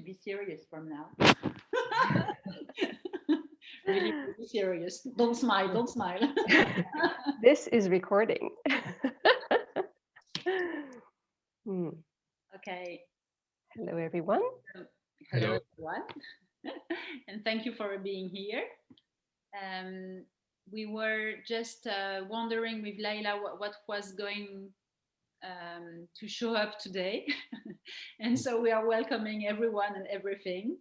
to be serious from now. Really, really serious. Don't smile, don't smile. This is recording. Okay. Hello, everyone. Hello, everyone. And thank you for being here. We were just wondering with Leila what was going to show up today. And so we are welcoming everyone and everything.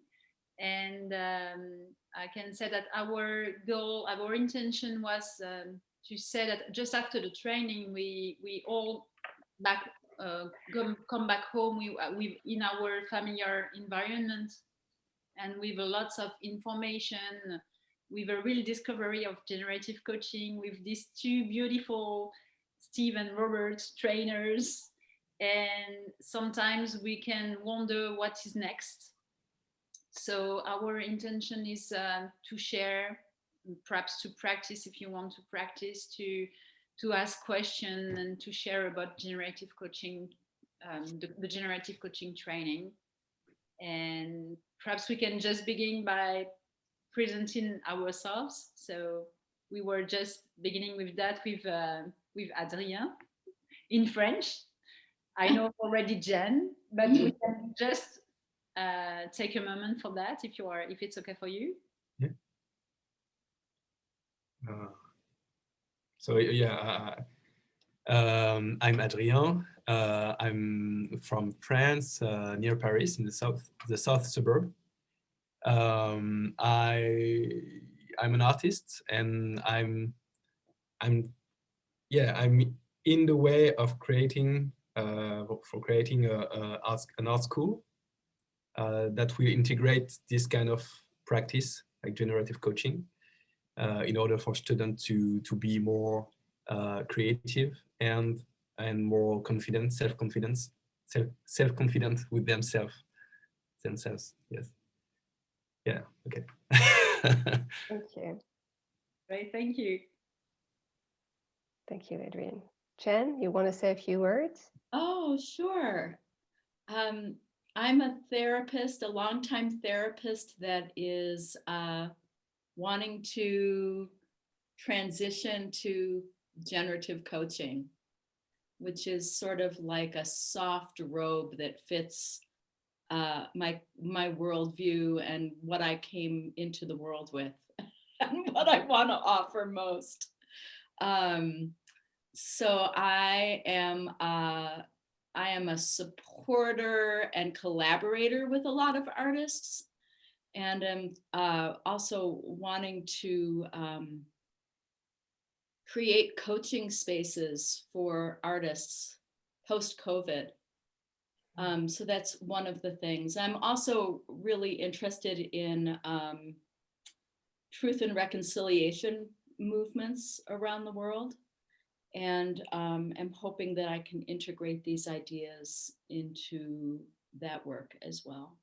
And I can say that our goal, our intention was to say that just after the training, we all come back home we in our familiar environment and with lots of information, with a real discovery of generative coaching, with these two beautiful Steve and Robert trainers. And sometimes we can wonder what is next. So our intention is to share, perhaps to practice if you want to practice, to ask questions and to share about generative coaching, the generative coaching training. And perhaps we can just begin by presenting ourselves. So we were just beginning with that with Adrien in French. I know already Jen, but we can just take a moment for that if it's okay for you. Yeah. I'm Adrien. I'm from France, near Paris, in the south suburb. I'm an artist, and I'm in the way of creating an art school that will integrate this kind of practice, like generative coaching, in order for students to be more creative and more confident, self-confident with themselves. Yes. Yeah. Okay. Thank you. Great. Thank you. Thank you, Adrian. Jen, you want to say a few words? Oh, sure. I'm a therapist, a longtime therapist that is wanting to transition to generative coaching, which is sort of like a soft robe that fits my worldview and what I came into the world with and what I want to offer most. So I am a supporter and collaborator with a lot of artists, and am also wanting to create coaching spaces for artists post-COVID. So that's one of the things. I'm also really interested in truth and reconciliation movements around the world. And I'm hoping that I can integrate these ideas into that work as well.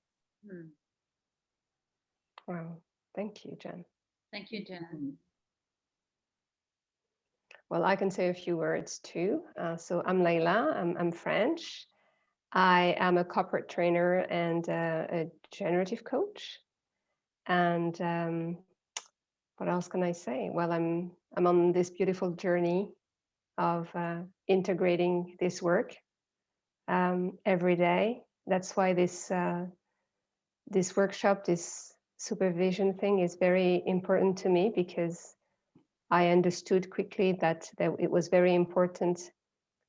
Wow, thank you, Jen. Thank you, Jen. Well, I can say a few words too. So I'm Leila, I'm French. I am a corporate trainer and a generative coach. And what else can I say? Well, I'm on this beautiful journey of integrating this work every day. That's why this workshop, this supervision thing is very important to me, because I understood quickly that it was very important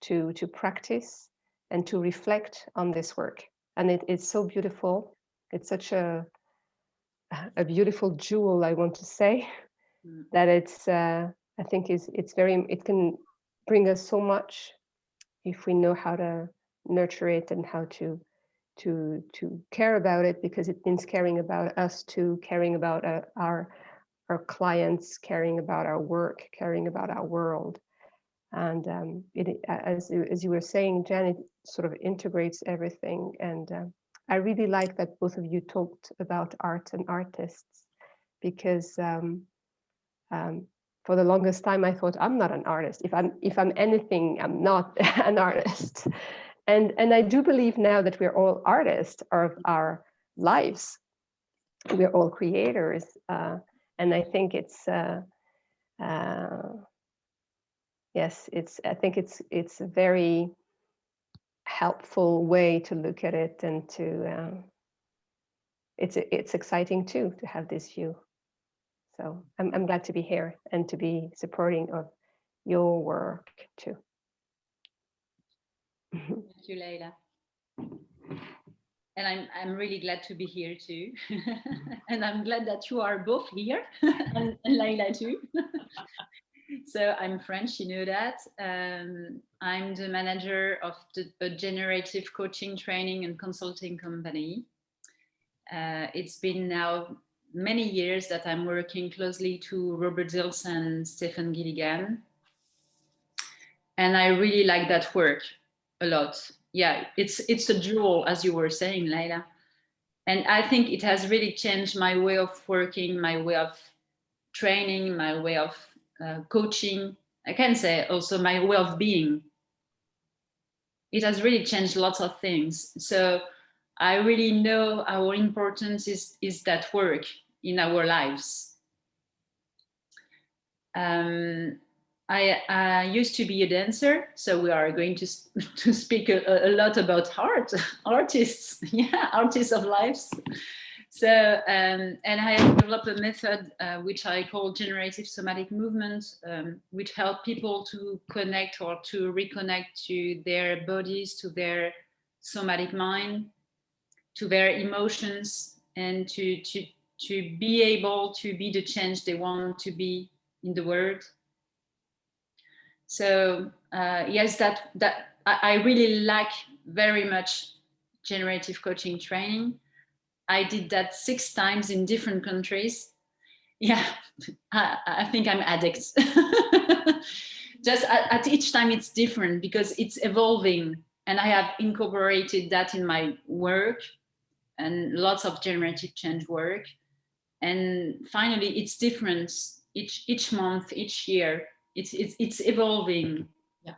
to practice and to reflect on this work. And it's so beautiful. It's such a beautiful jewel, I want to say, that it's I think it can bring us so much if we know how to nurture it and how to care about it, because it means caring about us too, caring about our clients, caring about our work, caring about our world. And as you were saying, Jen, it sort of integrates everything. And I really like that both of you talked about art and artists, because for the longest time I thought I'm not an artist. If I'm anything, I'm not an artist. And I do believe now that we're all artists of our lives. We're all creators, and I think it's yes, I think it's a very helpful way to look at it, and to it's exciting too to have this view. So I'm glad to be here and to be supporting of your work too. Thank you, Leila. And I'm really glad to be here too. And I'm glad that you are both here, and Leila too. So I'm French, you know that. I'm the manager of the Generative Coaching Training and Consulting company. It's been now many years that I'm working closely to Robert Dills and Stephen Gilligan. And I really like that work a lot. Yeah, it's a jewel, as you were saying, Leila. And I think it has really changed my way of working, my way of training, my way of coaching. I can say also my way of being. It has really changed lots of things. So I really know how important is that work in our lives. I used to be a dancer, so we are going to speak a lot about artists, yeah, artists of lives. So, and I have developed a method which I call generative somatic movement, which help people to connect or to reconnect to their bodies, to their somatic mind, to their emotions, and to be able to be the change they want to be in the world. So yes, that I really like very much generative coaching training. I did that 6 times in different countries. Yeah, I think I'm addict. Just at each time it's different because it's evolving, and I have incorporated that in my work and lots of generative change work. And finally, it's different each month, each year. It's evolving. Yeah,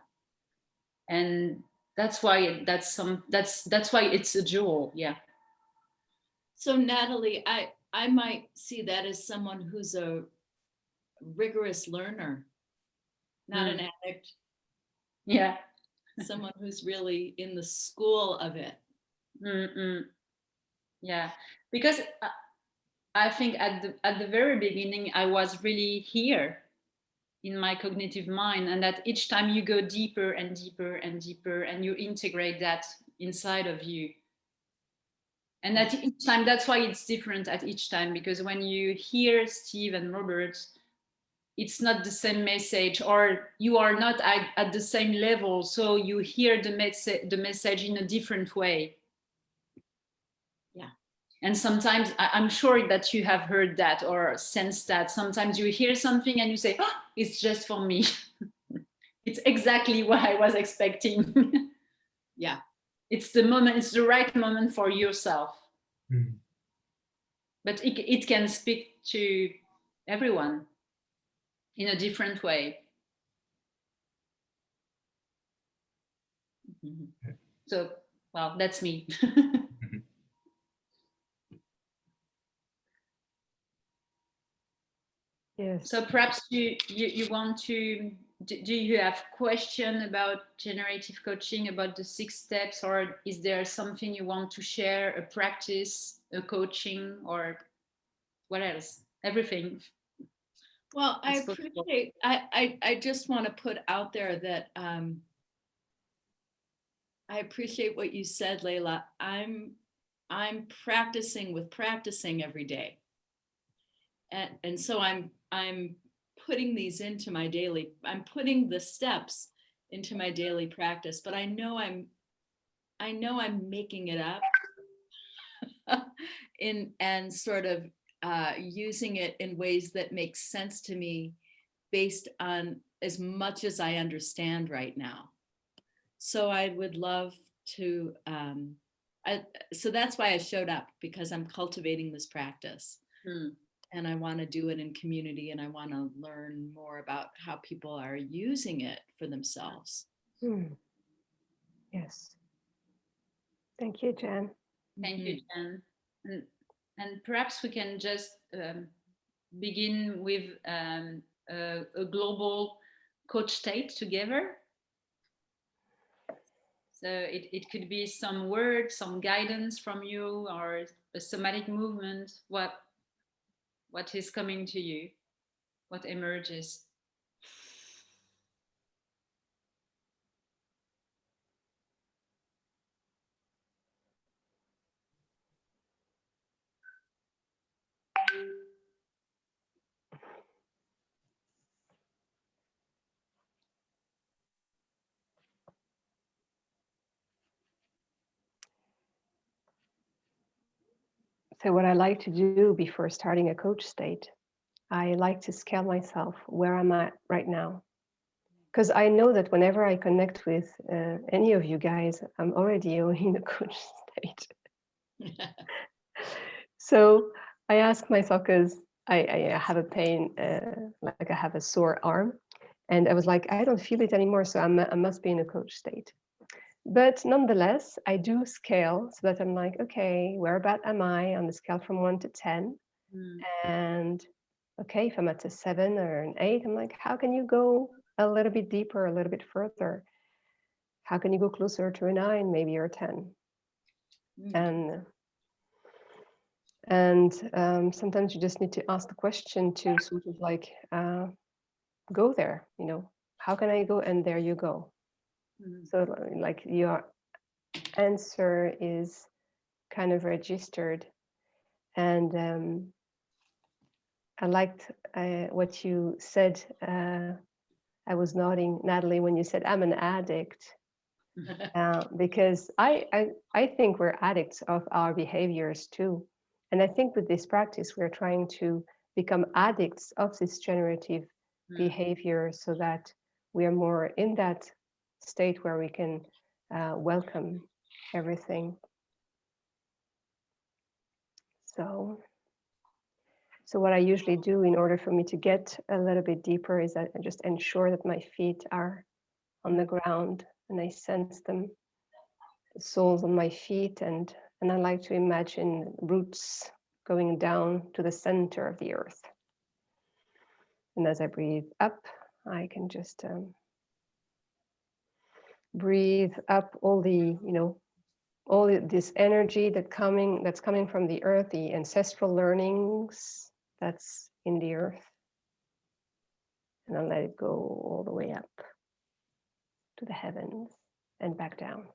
and that's why that's why it's a jewel. Yeah. So Nathalie, I might see that as someone who's a rigorous learner, not an addict. Yeah. Someone who's really in the school of it. Yeah, because I think at the very beginning I was really here in my cognitive mind, and that each time you go deeper and deeper and deeper, and you integrate that inside of you. And at each time, that's why it's different at each time, because when you hear Steve and Robert, it's not the same message, or you are not at the same level, so you hear the message in a different way. Yeah. And sometimes I'm sure that you have heard that or sensed that. Sometimes you hear something and you say, oh, it's just for me. It's exactly what I was expecting. Yeah. It's the moment, it's the right moment for yourself. Mm-hmm. But it can speak to everyone in a different way. Mm-hmm. So, well, that's me. Yes. So perhaps you want to, do you have question about generative coaching, about the 6 steps, or is there something you want to share, a practice, a coaching, or what else? Everything. Well, I appreciate, I just want to put out there that I appreciate what you said, Leila. I'm practicing with practicing every day. And so I'm putting these into my daily, I'm putting the steps into my daily practice, but I know I'm making it up and sort of using it in ways that make sense to me based on as much as I understand right now. So I would love to, so that's why I showed up, because I'm cultivating this practice. And I want to do it in community, and I want to learn more about how people are using it for themselves. Yes. Thank you, Jen. Thank you, Jen. And perhaps we can just begin with a global coach state together. So it could be some words, some guidance from you, or a somatic movement. What is coming to you? What emerges? So what I like to do before starting a coach state, I like to scale myself where I'm at right now. Because I know that whenever I connect with any of you guys, I'm already in a coach state. So I ask myself, because I have a pain, like I have a sore arm, and I was like, I don't feel it anymore, so I must be in a coach state. But nonetheless, I do scale so that I'm like, okay, where about am I on the scale from 1 to 10? And okay, if I'm at a 7 or an 8, I'm like, how can you go a little bit deeper, a little bit further? How can you go closer to a 9, maybe, or a 10? And sometimes you just need to ask the question to sort of like go there, you know, how can I go? And there you go. So like your answer is kind of registered. And I liked what you said. I was nodding, Nathalie, when you said I'm an addict, because I think we're addicts of our behaviors too. And I think with this practice, we're trying to become addicts of this generative behavior so that we are more in that state where we can welcome everything. So what I usually do in order for me to get a little bit deeper is that I just ensure that my feet are on the ground and I sense them, the soles on my feet, and I like to imagine roots going down to the center of the earth. And as I breathe up, I can just breathe up all the, all this energy that's coming from the earth, the ancestral learnings that's in the earth. And I'll let it go all the way up to the heavens and back down.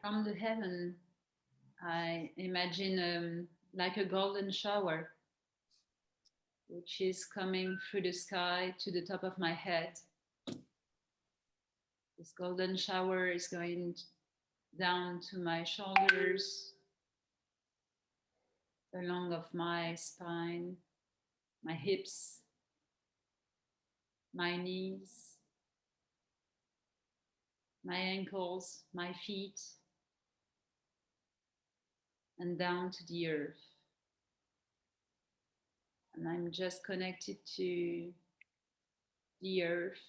From the heaven, I imagine like a golden shower, which is coming through the sky to the top of my head. This golden shower is going down to my shoulders, along of my spine, my hips, my knees, my ankles, my feet, and down to the earth. And I'm just connected to the earth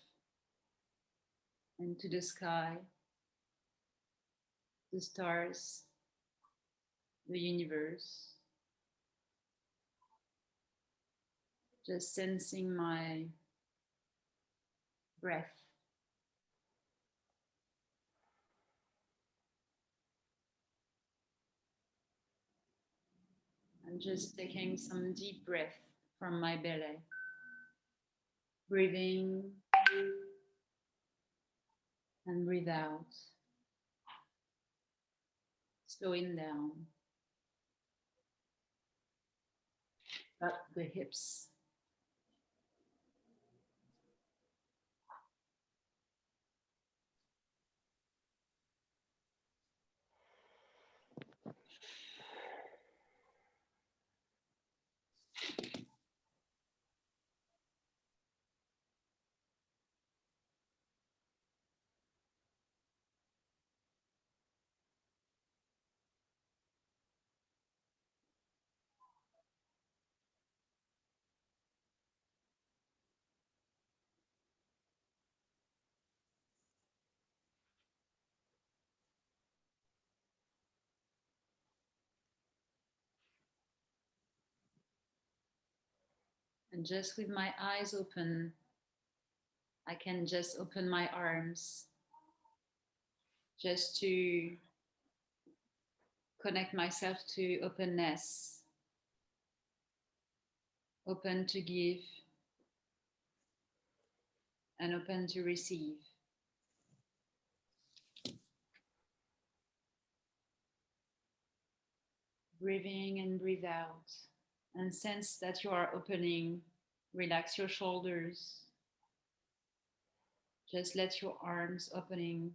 and to the sky, the stars, the universe. Just sensing my breath. I'm just taking some deep breath from my belly. Breathing and breathe out. Slowing down. Up the hips. And just with my eyes open, I can just open my arms just to connect myself to openness, open to give and open to receive. Breathe in and breathe out, and sense that you are opening. Relax your shoulders. Just let your arms opening.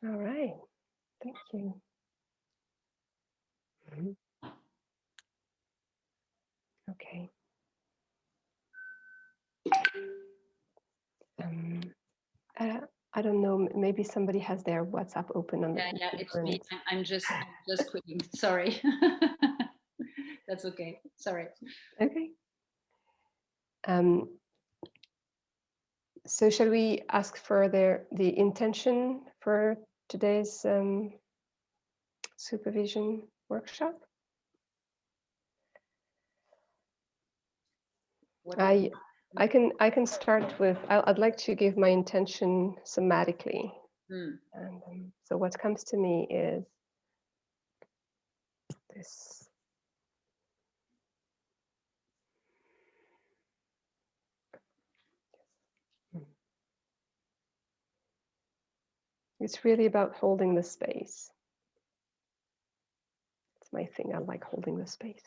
All right. Thank you. Okay. I don't know. Maybe somebody has their WhatsApp open on the Yeah, computer. it's me. I'm just quitting. Sorry. That's okay. Sorry. Okay. So shall we ask for the intention for today's supervision workshop? I can start with, I'd like to give my intention somatically. And so what comes to me is this. It's really about holding the space. It's my thing. I like holding the space.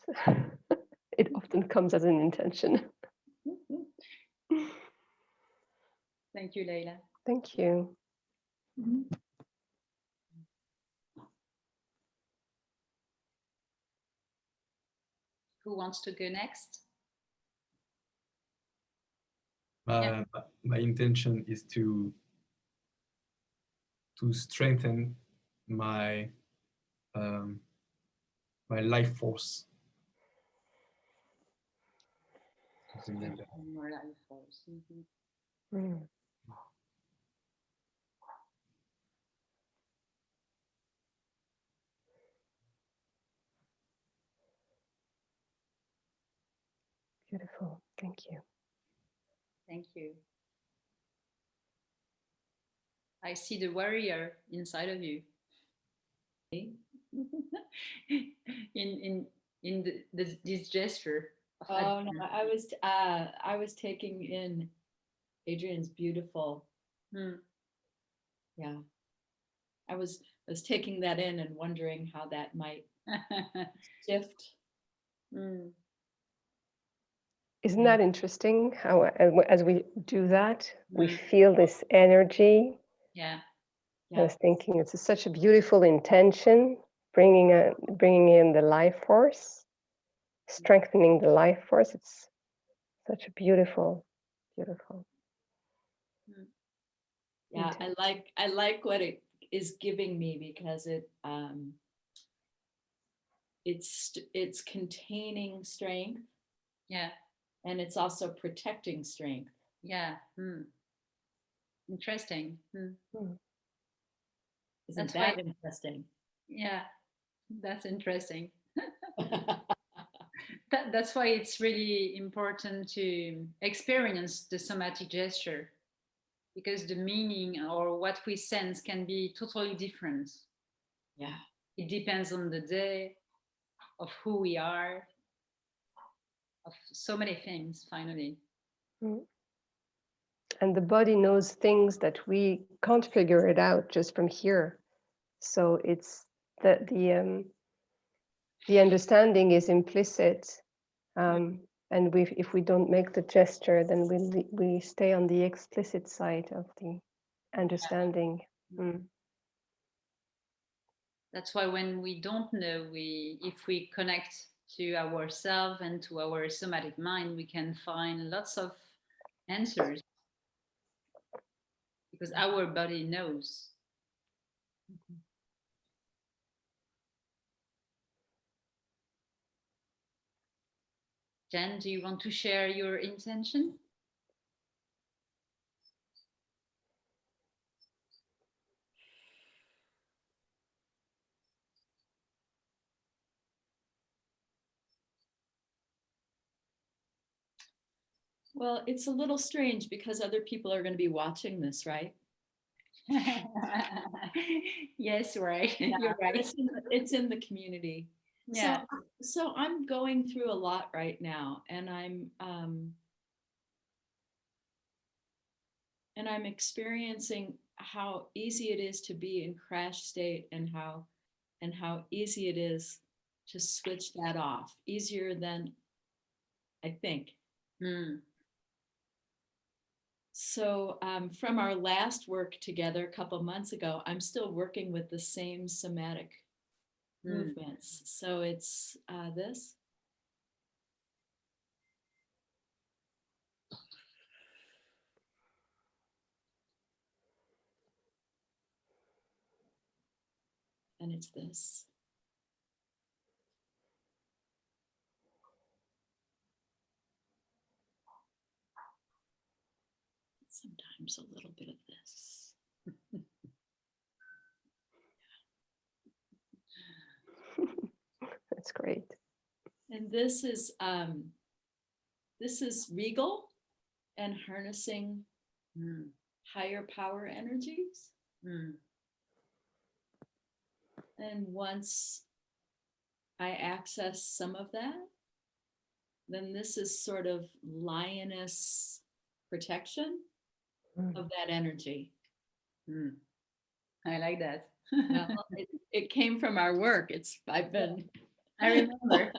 It often comes as an intention. Thank you, Leila. Thank you. Who wants to go next? My intention is to strengthen my my life force. Something like that. More life force. Beautiful. Thank you. Thank you. I see the warrior inside of you. in this gesture. Oh no, I was taking in Adrian's beautiful. Yeah, I was taking that in and wondering how that might shift. Isn't that interesting how as we do that, we feel this energy? Yeah. I was thinking it's such a beautiful intention, bringing in the life force, strengthening the life force. It's such a beautiful. Yeah, I like what it is giving me, because it's containing strength. Yeah. And it's also protecting strength. Yeah. Interesting. Isn't that interesting? Yeah, that's interesting. That's why it's really important to experience the somatic gesture, because the meaning or what we sense can be totally different. Yeah. It depends on the day, of who we are, of so many things, finally. And the body knows things that we can't figure it out just from here. So it's that the understanding is implicit. And if we don't make the gesture, then we stay on the explicit side of the understanding. That's why when we don't know, if we connect to ourselves and to our somatic mind, we can find lots of answers because our body knows. Jen, do you want to share your intention? Well, it's a little strange because other people are going to be watching this, right? Yes, right. Yeah, You're right. It's in the community. Yeah. So I'm going through a lot right now, and I'm experiencing how easy it is to be in crash state, and how easy it is to switch that off, easier than I think. Mm. So from our last work together a couple months ago, I'm still working with the same somatic movements. So it's this. And it's this. Sometimes a little bit of this. That's great. And this is regal and harnessing higher power energies. And once I access some of that, then this is sort of lioness protection of that energy. I like that. Well, it came from our work. I remember.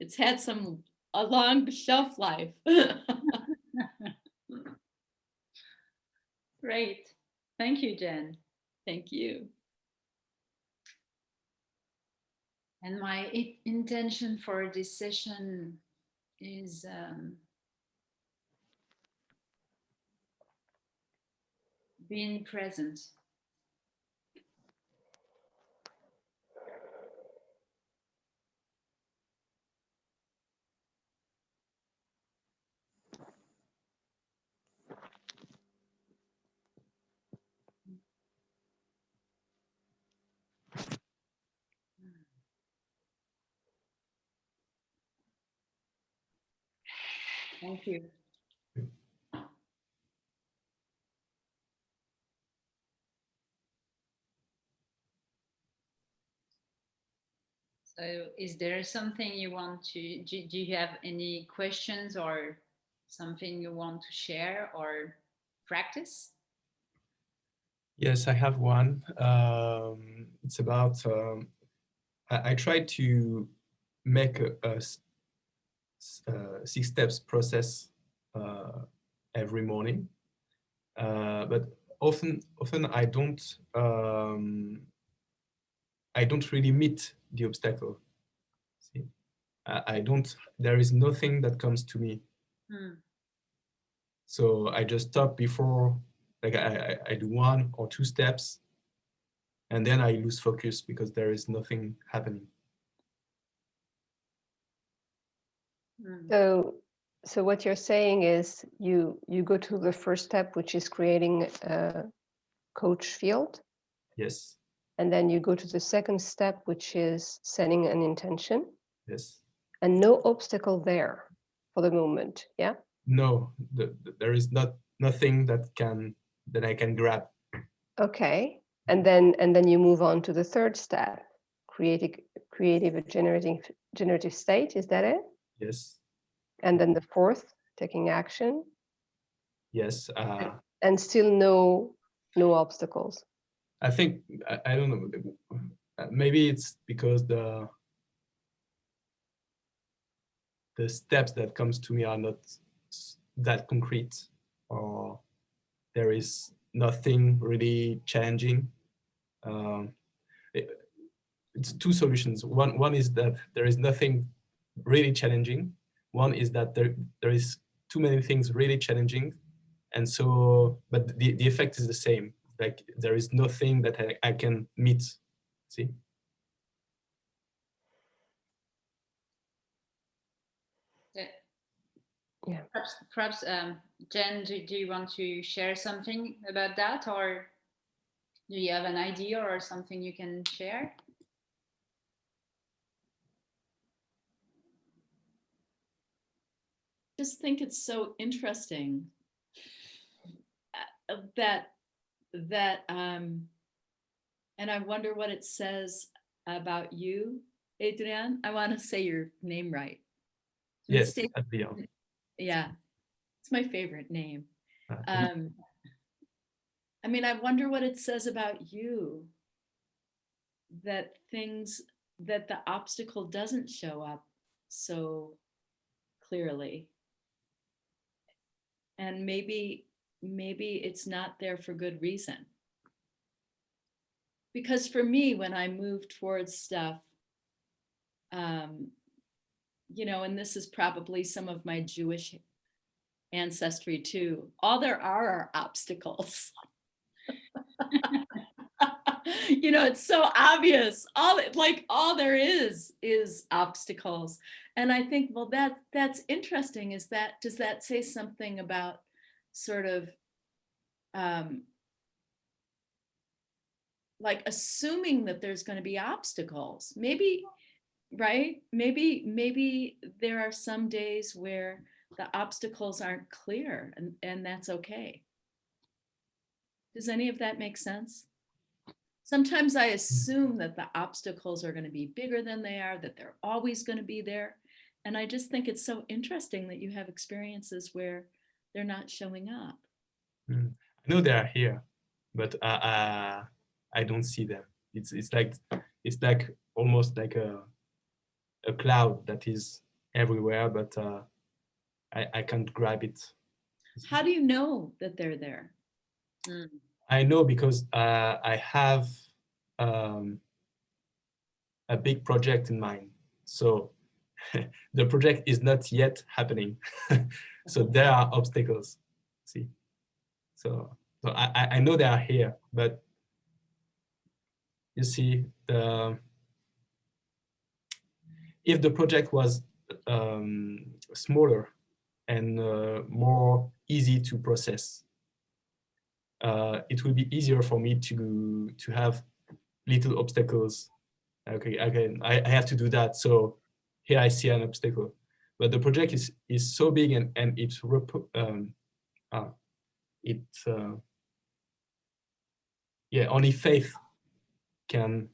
It's had a long shelf life. Great. Thank you, Jen. Thank you. And my intention for this session is being present. Thank you. So is there something you want to, do you have any questions or something you want to share or practice? Yes, I have one. It's about, I try to make a 6 steps process every morning, but often I don't really meet the obstacle. See, I don't. There is nothing that comes to me. So I just stop before, like I do 1 or 2 steps, and then I lose focus because there is nothing happening. So what you're saying is you go to the first step, which is creating a coach field. Yes. And then you go to the second step, which is setting an intention. Yes. And no obstacle there for the moment. Yeah. No, there is nothing that I can grab. Okay. And then you move on to the third step, creative generative state. Is that it? Yes. And then the fourth, taking action. Yes. And still no obstacles. I think I don't know. Maybe it's because the steps that comes to me are not that concrete, or there is nothing really changing. It's two solutions. One is that there is nothing really challenging. One is that there is too many things really challenging, and so but the effect is the same. Like there is nothing that I can meet. See. Yeah. Perhaps Jen, do you want to share something about that, or do you have an idea or something you can share? Just think it's so interesting that and I wonder what it says about you, Adrian. I want to say your name right. Yes, Adrian. Yeah, it's my favorite name. I mean, I wonder what it says about you that the obstacle doesn't show up so clearly. And maybe it's not there for good reason. Because for me, when I move towards stuff, you know, and this is probably some of my Jewish ancestry too, all there are obstacles. You know, it's so obvious. All there is obstacles. And I think, well, that's interesting. Does that say something about sort of like assuming that there's going to be obstacles? Maybe, right? Maybe there are some days where the obstacles aren't clear, and that's okay. Does any of that make sense? Sometimes I assume that the obstacles are going to be bigger than they are, that they're always going to be there. And I just think it's so interesting that you have experiences where they're not showing up. I know they are here, but I don't see them. It's like almost like a cloud that is everywhere, but I can't grab it. How do you know that they're there? I know because I have a big project in mind. So the project is not yet happening. So there are obstacles. See, so I know they are here, but you see, if the project was smaller and more easy to process, it will be easier for me to have little obstacles. Okay, I have to do that. So here I see an obstacle, but the project is so big and it's yeah, only faith can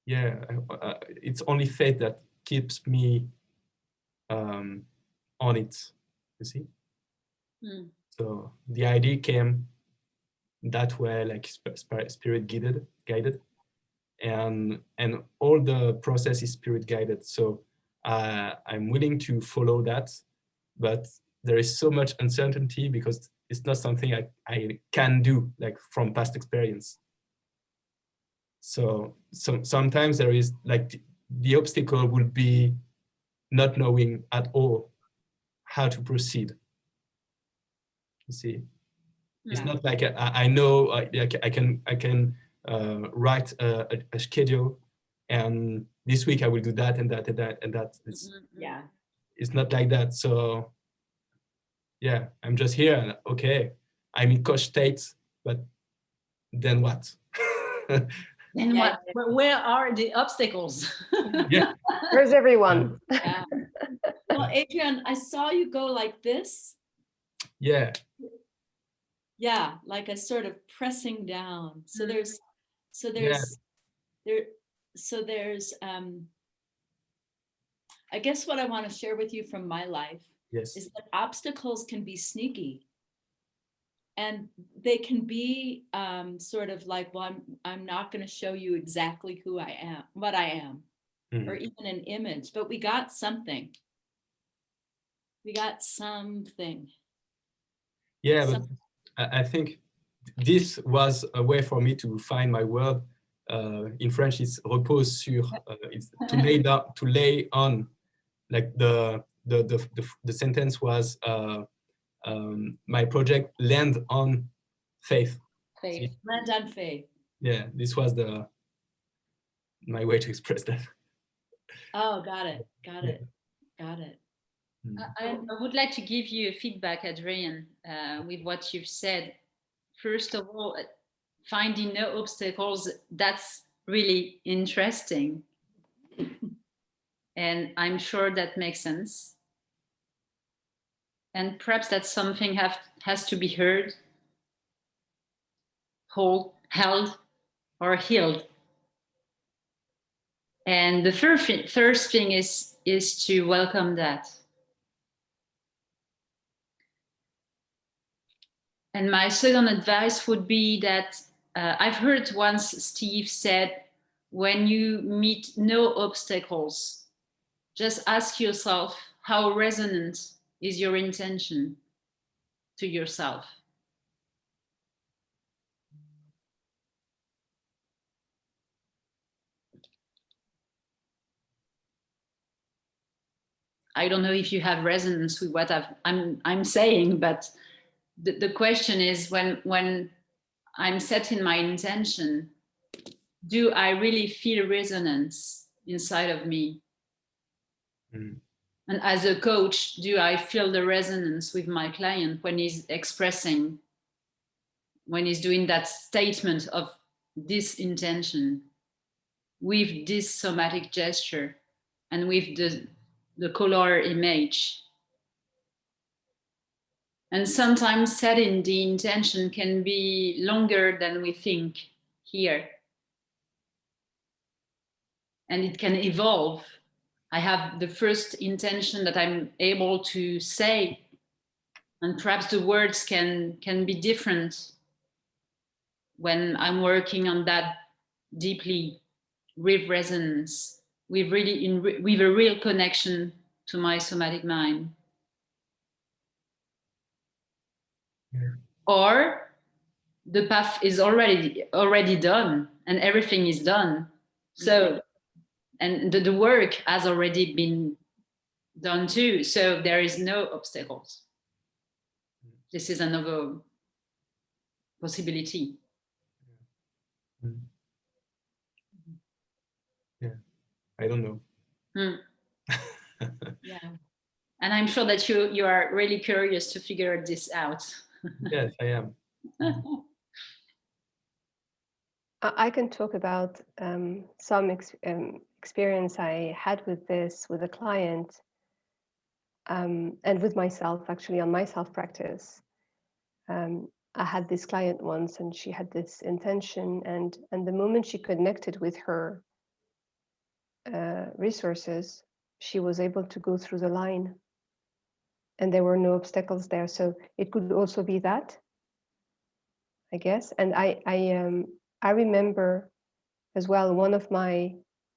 it's only faith that keeps me on it, you see. So the idea came that way, like spirit guided, and all the process is spirit guided. So I'm willing to follow that, but there is so much uncertainty because it's not something I can do, like from past experience. So sometimes there is like the obstacle would be not knowing at all how to proceed. You see, it's not like I know like I can write a schedule, and this week I will do that and that and that and that. It's not like that. So yeah, I'm just here and okay, I'm in coach state, but then what? Then what? Where are the obstacles? Yeah. Where's everyone? Yeah. Well, Adrian, I saw you go like this. Yeah. Yeah, like a sort of pressing down. So there's I guess what I want to share with you from my life is that obstacles can be sneaky. And they can be sort of like, well, I'm not going to show you exactly who I am, what I am, or even an image, but we got something. We got something. Yeah, but I think this was a way for me to find my word. In French, it's repose sur. It's to lay down, to lay on. Like the sentence was, my project land on faith. Faith. Land on faith. Yeah, this was my way to express that. Oh, got it. Got it. Got it. I would like to give you a feedback, Adrian, with what you've said. First of all, finding no obstacles, that's really interesting. And I'm sure that makes sense. And perhaps that's something has to be heard, held, or healed. And the first thing is to welcome that. And my second advice would be that I've heard once Steve said, when you meet no obstacles, just ask yourself how resonant is your intention to yourself. I don't know if you have resonance with what I'm saying, but the question is, when I'm setting my intention, do I really feel resonance inside of me? Mm. And as a coach, do I feel the resonance with my client when he's expressing, when he's doing that statement of this intention with this somatic gesture and with the color image? And sometimes setting the intention can be longer than we think here. And it can evolve. I have the first intention that I'm able to say, and perhaps the words can be different when I'm working on that deeply with resonance, with with a real connection to my somatic mind. Yeah. Or the path is already done and everything is done. So, and the work has already been done too. So there is no obstacles. This is another possibility. Yeah, I don't know. Yeah. And I'm sure that you are really curious to figure this out. Yes, I am. I can talk about some experience I had with this with a client and with myself, actually, on my self-practice. I had this client once and she had this intention, and the moment she connected with her resources, she was able to go through the line and there were no obstacles there. So it could also be that, I guess. And I remember as well, one of my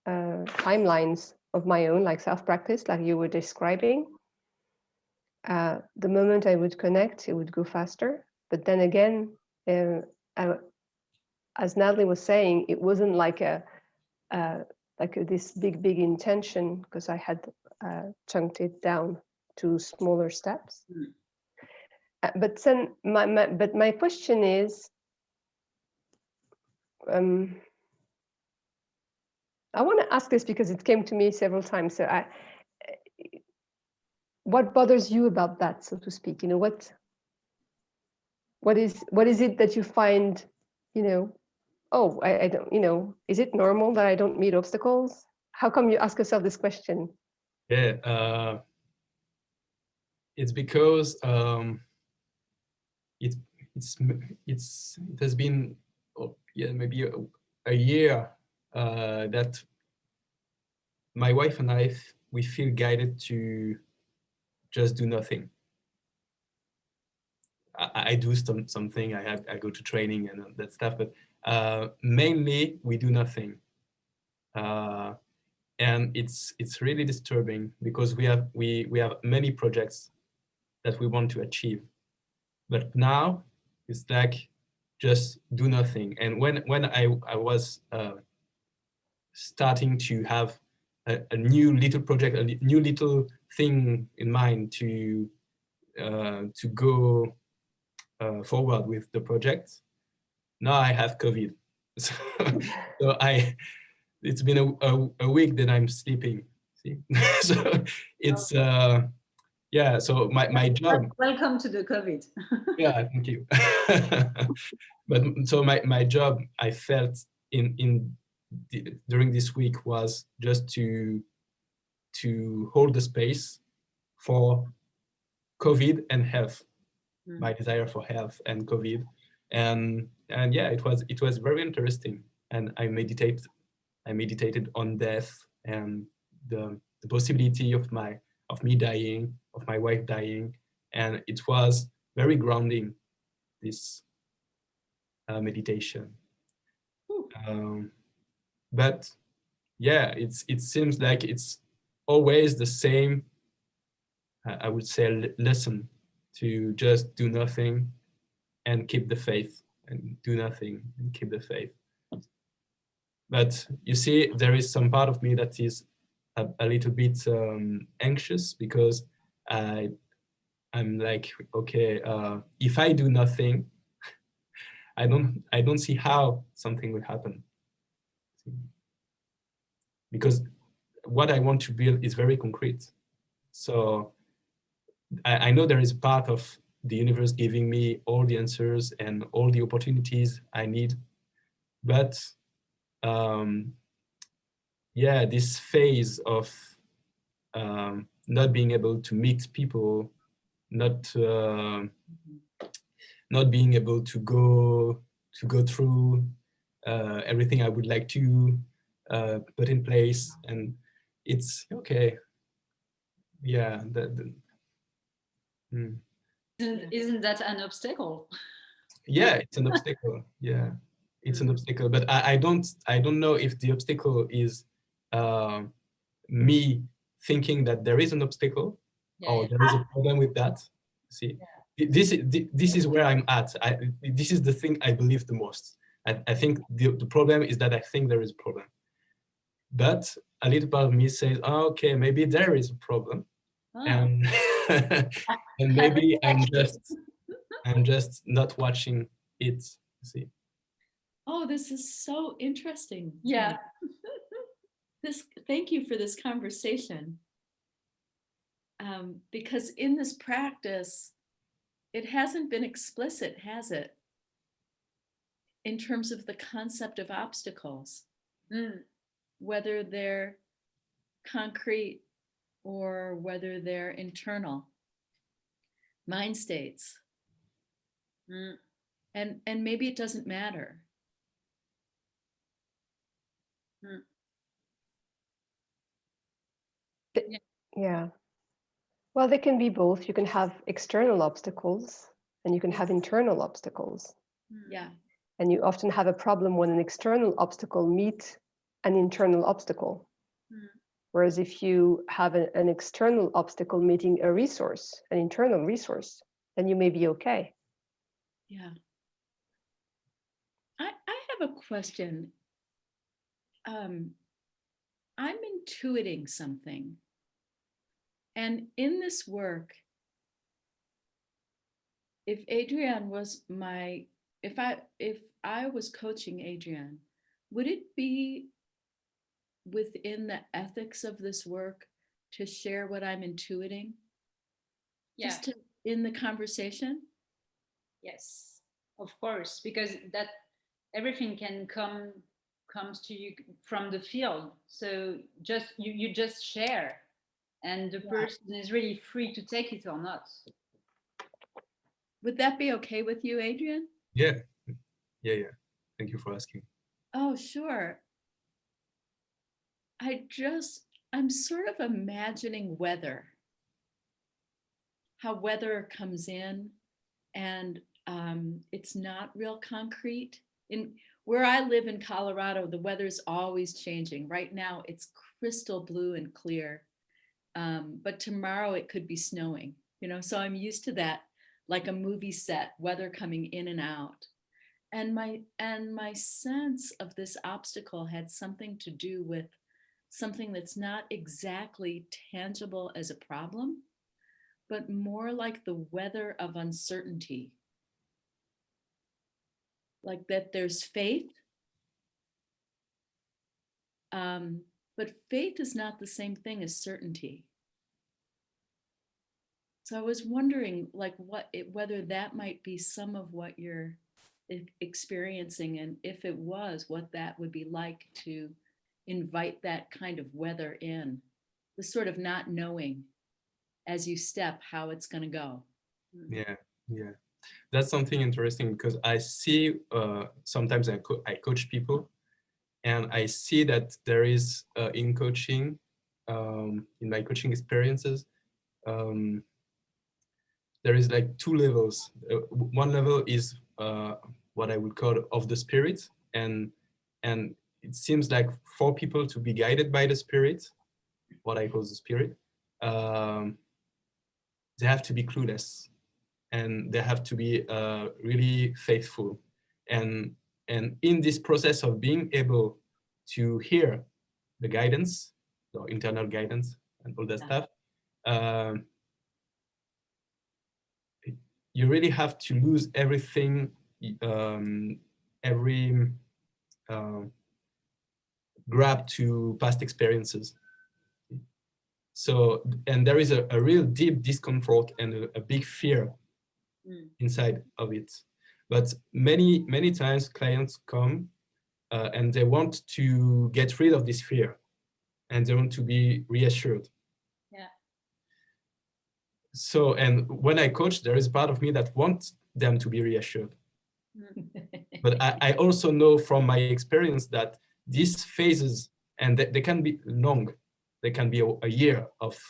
timelines of my own, like self-practice, like you were describing, the moment I would connect, it would go faster. But then again, as Nathalie was saying, it wasn't like this big intention, because I had chunked it down to smaller steps. But then my question is, I want to ask this because it came to me several times. So what bothers you about that, so to speak? You know, what is it that you find, you know, oh, I don't, you know, is it normal that I don't meet obstacles? How come you ask yourself this question? Yeah, it's because it has been maybe a year that my wife and I, we feel guided to just do nothing. I do something. I go to training and that stuff, but mainly we do nothing, and it's really disturbing because we have many projects that we want to achieve, But now it's like just do nothing. And when I was starting to have a new little project, a new little thing in mind to go forward with the project, now I have COVID. So, so it's been a week that I'm sleeping. See? So it's yeah. So my job. Welcome to the COVID. Yeah, thank you. But so my job, I felt during this week was just to hold the space for COVID and health, my desire for health and COVID, and yeah, it was very interesting. And I meditated on death and the possibility of me dying, of my wife dying, and it was very grounding, this meditation. But yeah, it seems like it's always the same, I would say, lesson, to just do nothing and keep the faith, and do nothing and keep the faith. But you see, there is some part of me that is a little bit anxious, because I'm like, okay, if I do nothing, I don't see how something will happen, because what I want to build is very concrete. So I know there is a part of the universe giving me all the answers and all the opportunities I need, but yeah, this phase of not being able to meet people, not being able to go through everything I would like to put in place, and it's okay. Yeah, Isn't that an obstacle? Yeah, it's an obstacle. Yeah, it's an obstacle, but I don't know if the obstacle is me thinking that there is an obstacle, or there is a problem with that. See, this is where I'm at. This is the thing I believe the most. I think the problem is that I think there is a problem, but a little part of me says, oh, okay, maybe there is a problem, and and maybe I'm just not watching it. See. Oh, this is so interesting. Yeah. Thank you for this conversation. Because in this practice, it hasn't been explicit, has it? In terms of the concept of obstacles, whether they're concrete or whether they're internal mind states. And maybe it doesn't matter. Yeah. Well, they can be both. You can have external obstacles and you can have internal obstacles. Yeah. And you often have a problem when an external obstacle meets an internal obstacle. Whereas if you have an external obstacle meeting a resource, an internal resource, then you may be okay. Yeah. I have a question. I'm intuiting something. And in this work, if Adrienne was if I was coaching Adrienne, would it be within the ethics of this work to share what I'm intuiting? Yeah. Just in the conversation? Yes, of course, because that everything comes to you from the field. So just you just share, and the person is really free to take it or not. Would that be okay with you, Adrienne? Yeah. Thank you for asking. Oh, sure. I'm sort of imagining weather, how weather comes in, and it's not real concrete. Where I live in Colorado, the weather's always changing. Right now, it's crystal blue and clear, but tomorrow it could be snowing. So I'm used to that. like a movie set, weather coming in and out. And my sense of this obstacle had something to do with something that's not exactly tangible as a problem, but more like the weather of uncertainty. Like that there's faith, but faith is not the same thing as certainty. So I was wondering, like, whether that might be some of what you're experiencing, and if it was, what that would be like to invite that kind of weather in, the sort of not knowing as you step how it's going to go. Yeah, yeah. That's something interesting, because I see sometimes I coach people, and I see that there is in coaching, in my coaching experiences, there is like two levels. One level is what I would call of the spirit, and it seems like for people to be guided by the spirit, what I call the spirit, they have to be clueless, and they have to be really faithful, and in this process of being able to hear the guidance, the internal guidance and all that stuff, you really have to lose everything, every grab to past experiences. So, and there is a real deep discomfort and a big fear inside of it. But many times clients come and they want to get rid of this fear, and they want to be reassured. Yeah. So, and when I coach, there is part of me that wants them to be reassured. But I also know from my experience that these phases, and they can be long, they can be a year of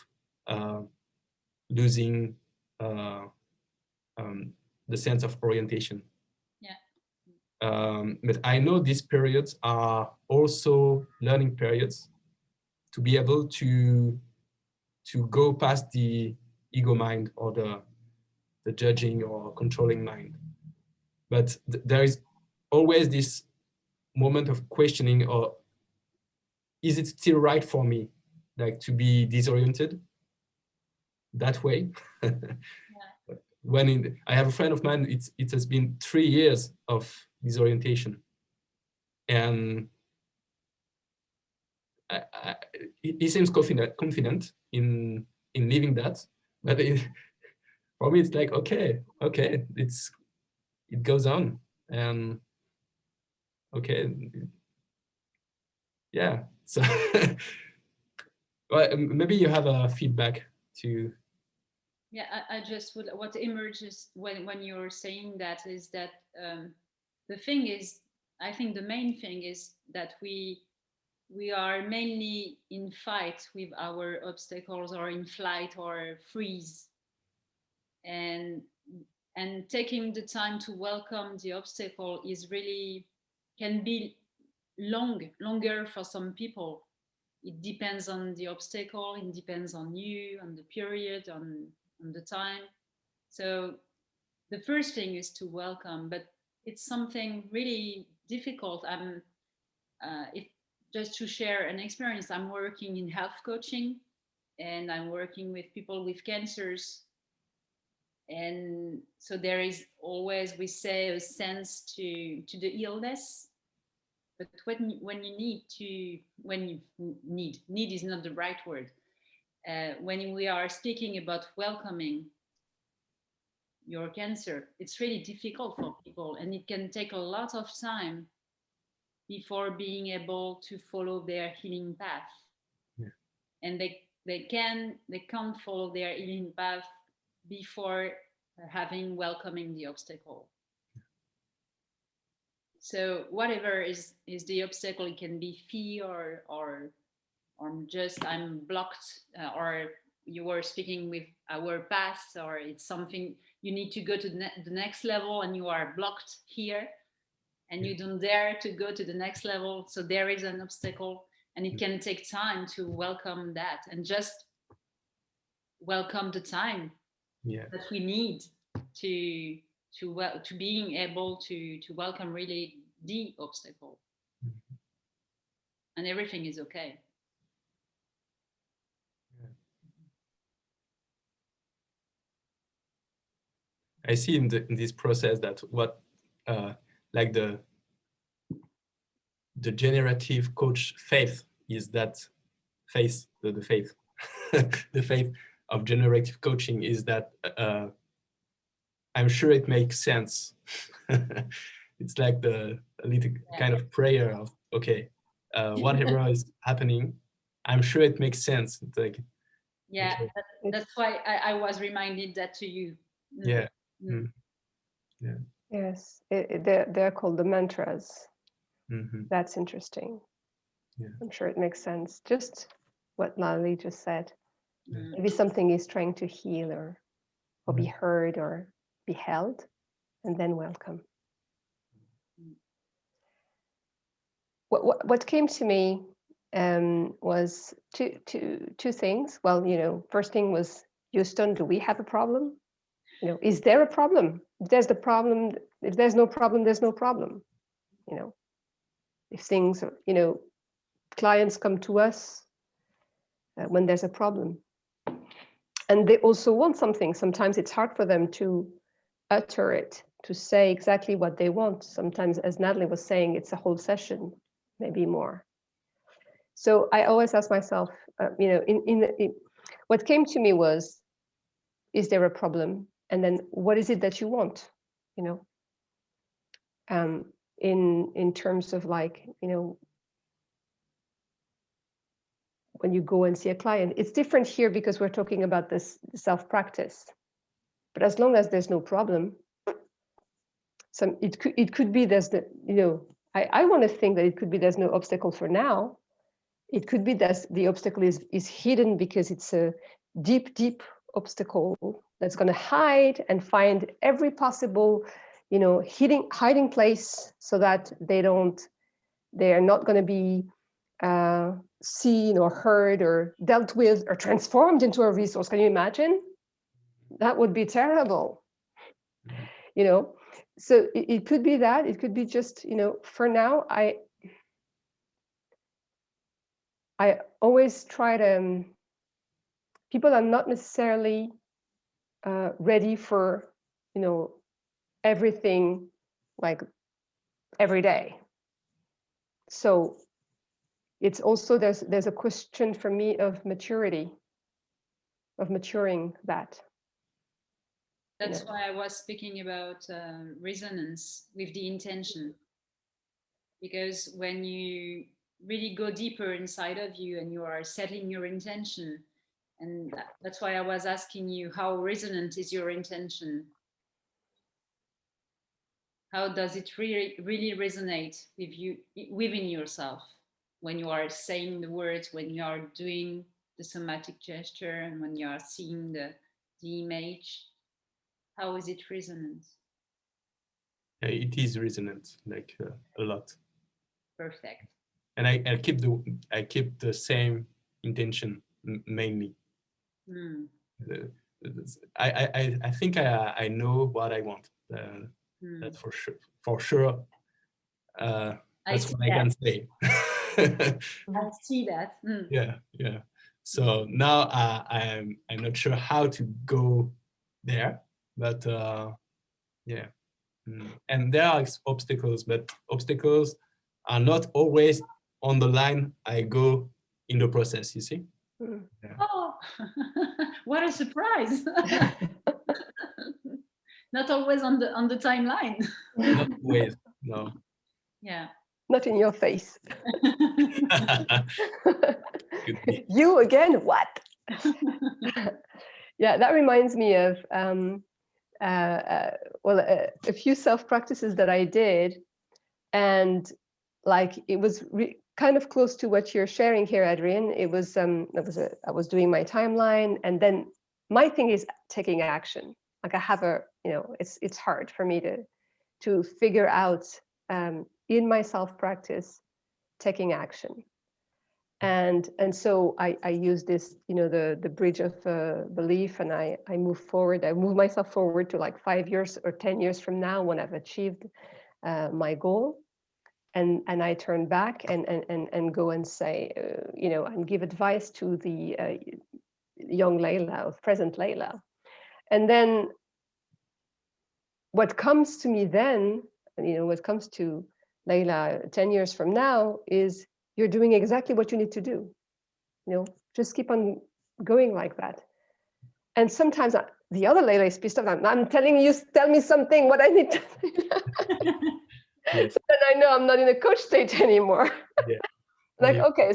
losing the sense of orientation. Yeah. But I know these periods are also learning periods to be able to go past the ego mind or the judging or controlling mind. But there is always this moment of questioning, or is it still right for me, like, to be disoriented that way? Yeah. When I have a friend of mine, it has been 3 years of disorientation, and he seems confident in leaving that, but for me it's like, okay, it goes on, and okay, yeah. So well, maybe you have a feedback to. Yeah, I just would, what emerges when you're saying that is that the thing is, I think the main thing is that we are mainly in fight with our obstacles, or in flight or freeze, and taking the time to welcome the obstacle is really, can be longer for some people. It depends on the obstacle, it depends on you, on the period, on the time. So the first thing is to welcome, but it's something really difficult. Just to share an experience, I'm working in health coaching, and I'm working with people with cancers. And so there is always, we say, a sense to the illness. But when you need is not the right word. When we are speaking about welcoming your cancer, it's really difficult for people, and it can take a lot of time before being able to follow their healing path. Yeah. And they can't follow their healing path before having welcoming the obstacle. So whatever is the obstacle, it can be fear, or just I'm blocked, or you were speaking with our past, or it's something you need to go to the next level and you are blocked here, and you don't dare to go to the next level. So there is an obstacle, and it can take time to welcome that, and just welcome the time that we need. to being able to welcome really the obstacle, and everything is okay. I see in this process that what like the generative coach faith is that faith, the faith, the faith of generative coaching is that I'm sure it makes sense. It's like the little kind of prayer of, okay, whatever is happening, I'm sure it makes sense. It's like, yeah, okay. That's why I was reminded that to you. Yeah. Mm. Yeah. Yes, they're called the mantras. Mm-hmm. That's interesting. Yeah. I'm sure it makes sense. Just what Nathalie just said. Yeah. Maybe something is trying to heal or be heard or be held, and then welcome. What came to me was two things. Well, first thing was, Houston, do we have a problem? Is there a problem? If there's the problem, if there's no problem, there's no problem. If things are, clients come to us when there's a problem. And they also want something. Sometimes it's hard for them to utter it, to say exactly what they want. Sometimes, as Nathalie was saying, it's a whole session, maybe more. So I always ask myself, what came to me was, is there a problem? And then what is it that you want? In terms of like, when you go and see a client, it's different here because we're talking about this self-practice. But as long as there's no problem, it could be there's I want to think that it could be there's no obstacle for now. It could be that the obstacle is hidden because it's a deep obstacle that's going to hide and find every possible, hiding place so that they're not going to be seen or heard or dealt with or transformed into a resource. Can you imagine? That would be terrible. So it could be that. It could be just, for now, I always try to, people are not necessarily ready for, everything like every day. So it's also, there's a question for me of maturity, of maturing that. That's why I was speaking about resonance with the intention. Because when you really go deeper inside of you and you are settling your intention, and that's why I was asking you, how resonant is your intention? How does it really resonate with you, within yourself, when you are saying the words, when you are doing the somatic gesture, and when you are seeing the image? How is it resonant? It is resonant, like a lot. Perfect. And I keep the same intention mainly. I think I know what I want. That's for sure. For sure. That's what I can say. I see that. Yeah. So now I'm not sure how to go there, but yeah. And there are obstacles, but obstacles are not always on the line I go in the process, you see? Yeah. Oh, what a surprise. Not always on the timeline. Not always, no. Yeah. Not in your face. You again, what? Yeah, that reminds me of a few self-practices that I did, and like it was kind of close to what you're sharing here, Adrian. It was I was doing my timeline, and then my thing is taking action. Like I have it's hard for me to figure out in my self-practice taking action. And so I use this, the bridge of belief, and I move forward. I move myself forward to like 5 years or 10 years from now when I've achieved my goal. And I turn back and go and say, and give advice to the young Leila, or present Leila. And then what comes to me then, what comes to Leila 10 years from now is, you're doing exactly what you need to do. Just keep on going like that. And sometimes the other Leila is pissed off. I'm telling you, tell me something, what I need to Yes. So then I know I'm not in a coach state anymore. Yeah. Like, Yeah. okay,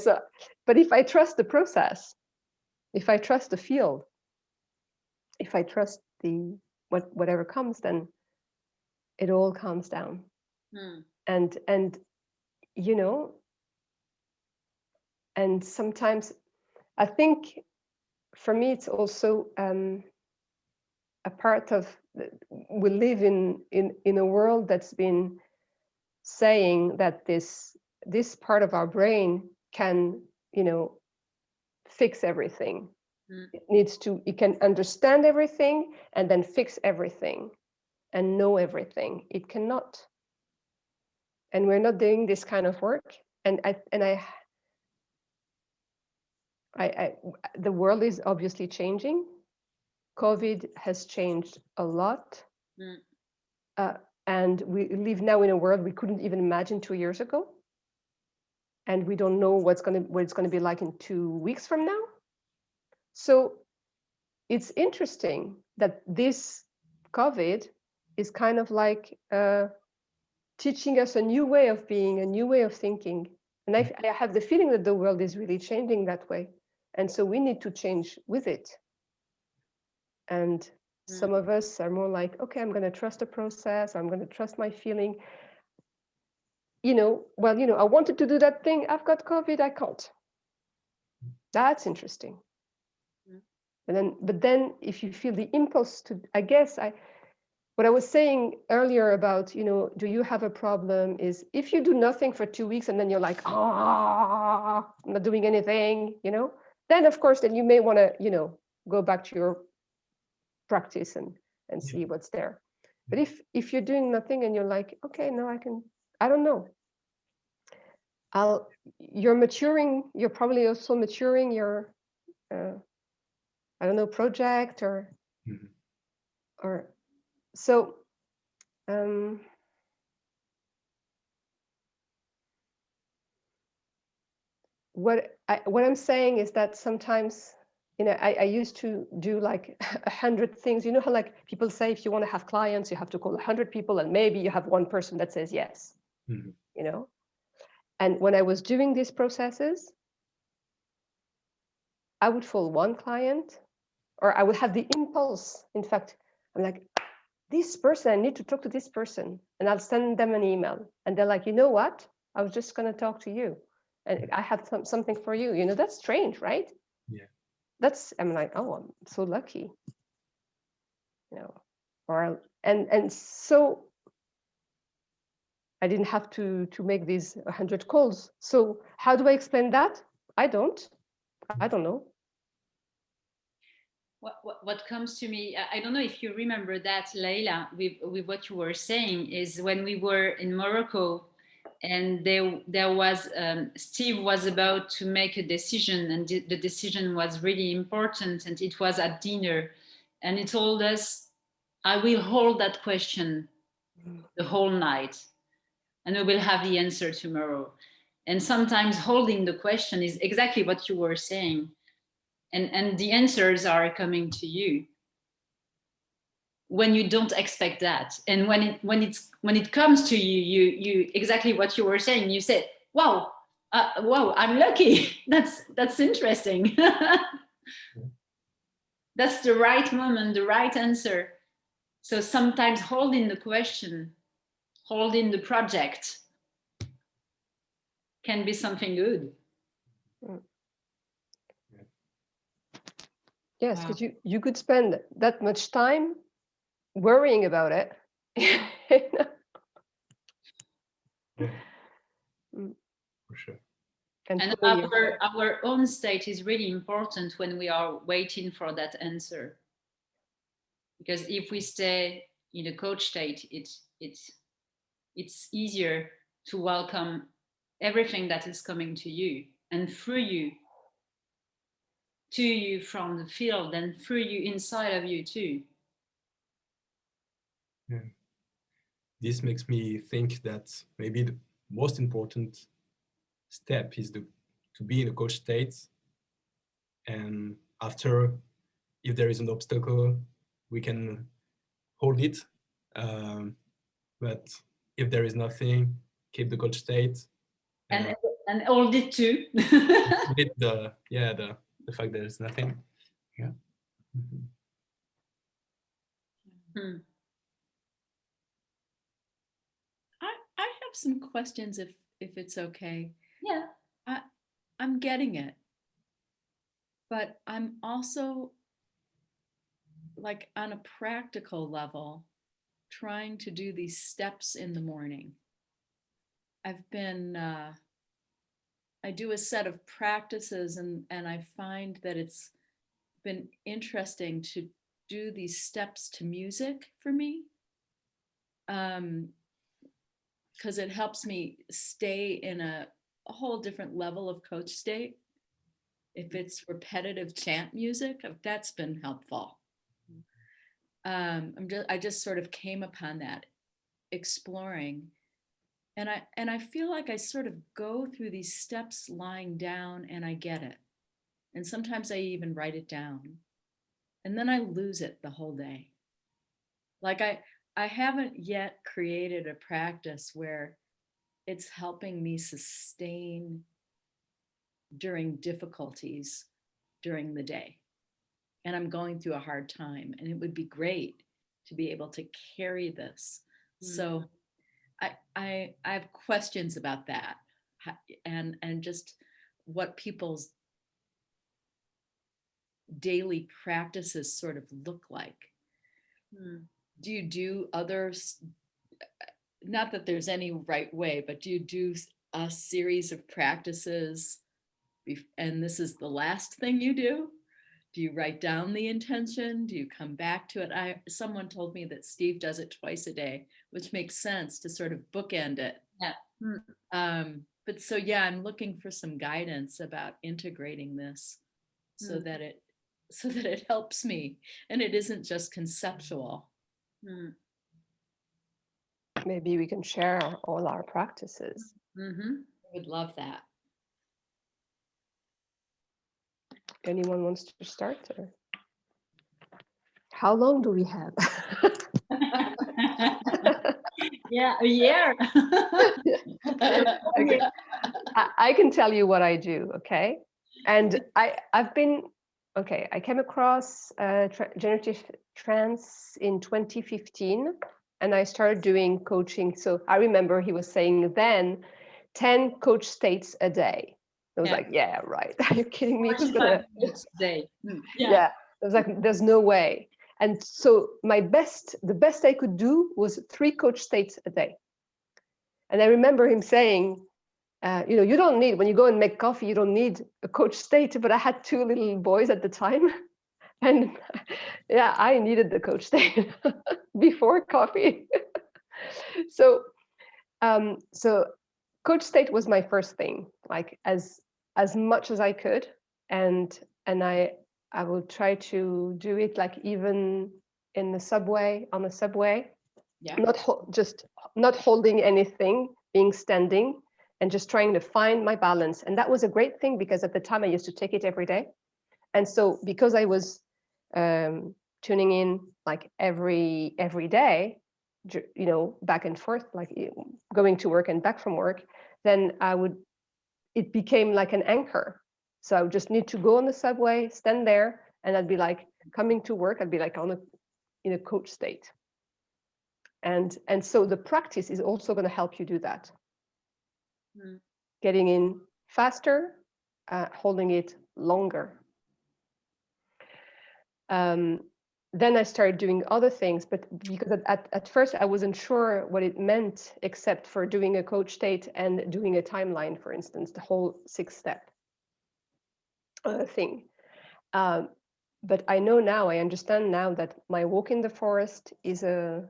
but if I trust the process, if I trust the field, if I trust whatever comes, then it all calms down. And and sometimes I think for me it's also a part of, we live in a world that's been saying that this part of our brain can fix everything. It can understand everything and then fix everything and know everything. It cannot. And we're not doing this kind of work. And the world is obviously changing. COVID has changed a lot. And we live now in a world we couldn't even imagine 2 years ago. And we don't know what it's going to be like in 2 weeks from now. So it's interesting that this COVID is kind of like teaching us a new way of being, a new way of thinking. And I have the feeling that the world is really changing that way. And so we need to change with it. And some of us are more like, okay, I'm going to trust the process. I'm going to trust my feeling. I wanted to do that thing. I've got COVID. I can't. That's interesting. But then if you feel the impulse to, what I was saying earlier about, do you have a problem, is if you do nothing for 2 weeks and then you're like, I'm not doing anything, then of course, then you may want to, go back to your practice and see what's there. But if you're doing nothing and you're like, okay, no, I don't know. You're maturing, you're probably also maturing your, I don't know, project or so. What I'm saying is that sometimes, I used to do like 100 things. You know how like people say, if you want to have clients, you have to call 100 people and maybe you have one person that says yes, And when I was doing these processes, I would call one client, or I would have the impulse. In fact, I'm like, this person, I need to talk to this person, and I'll send them an email. And they're like, you know what? I was just going to talk to you. And I have something for you. That's strange, right? Yeah. I'm like, oh, I'm so lucky. And so I didn't have to make these 100 calls. So how do I explain that? I don't know. What comes to me, I don't know if you remember that, Leila, with what you were saying, is when we were in Morocco and there was, Steve was about to make a decision, and the decision was really important, and it was at dinner, and he told us, I will hold that question the whole night and we will have the answer tomorrow. And sometimes holding the question is exactly what you were saying. And the answers are coming to you when you don't expect that. And when it comes to you exactly what you were saying, you said, wow, I'm lucky. That's interesting. That's the right moment, the right answer. So sometimes holding the question, holding the project can be something good. Yes, because you could spend that much time worrying about it. Yeah. For sure. And our own state is really important when we are waiting for that answer. Because if we stay in a coach state, it's easier to welcome everything that is coming to you and through you, to you from the field and through you inside of you too. Yeah. This makes me think that maybe the most important step is to be in a coach state, and after, if there is an obstacle, we can hold it, but if there is nothing, keep the coach state and hold it too. the fact there is nothing. Yeah. Hmm. I have some questions if it's okay. Yeah. I'm getting it. But I'm also, like, on a practical level, trying to do these steps in the morning. I've been, I do a set of practices and I find that it's been interesting to do these steps to music for me. Because it helps me stay in a whole different level of coach state. If it's repetitive chant music, that's been helpful. I just sort of came upon that, exploring, and I feel like I sort of go through these steps lying down, and I get it, and sometimes I even write it down, and then I lose it the whole day. Like I haven't yet created a practice where it's helping me sustain during difficulties during the day. And I'm going through a hard time, and it would be great to be able to carry this. So I have questions about that, and just what people's daily practices sort of look like. Do you do others? Not that there's any right way, but do you do a series of practices and this is the last thing you do? Do you write down the intention? Do you come back to it? Someone told me that Steve does it twice a day, which makes sense to sort of bookend it. Yeah. But so, yeah, I'm looking for some guidance about integrating this so that it helps me and it isn't just conceptual. Maybe we can share all our practices. I would love that. Anyone wants to start? Or? How long do we have? Yeah, a year. Okay. I can tell you what I do, okay? And I've been, okay, I came across Generative Trance in 2015, and I started doing coaching. So I remember he was saying then 10 coach states a day. I was like, yeah, right. Are you kidding me? Who's gonna day? Yeah. I was like, there's no way. And so the best I could do was 3 coach states a day. And I remember him saying, you don't need, when you go and make coffee, you don't need a coach state, but I had 2 little boys at the time. And yeah, I needed the coach state before coffee. So coach state was my first thing, like as much as I could. And I will try to do it like even in the subway, on the subway, not holding anything, being standing and just trying to find my balance. And that was a great thing because at the time I used to take it every day. And so because I was tuning in like every day, back and forth, like going to work and back from work, then it became like an anchor. So I would just need to go on the subway, stand there, and I'd be like coming to work, I'd be like in a coach state. And so the practice is also going to help you do that. Getting in faster, holding it longer. then I started doing other things, but because at first I wasn't sure what it meant, except for doing a coach state and doing a timeline, for instance, the whole 6-step thing. But I know now, I understand now that my walk in the forest is a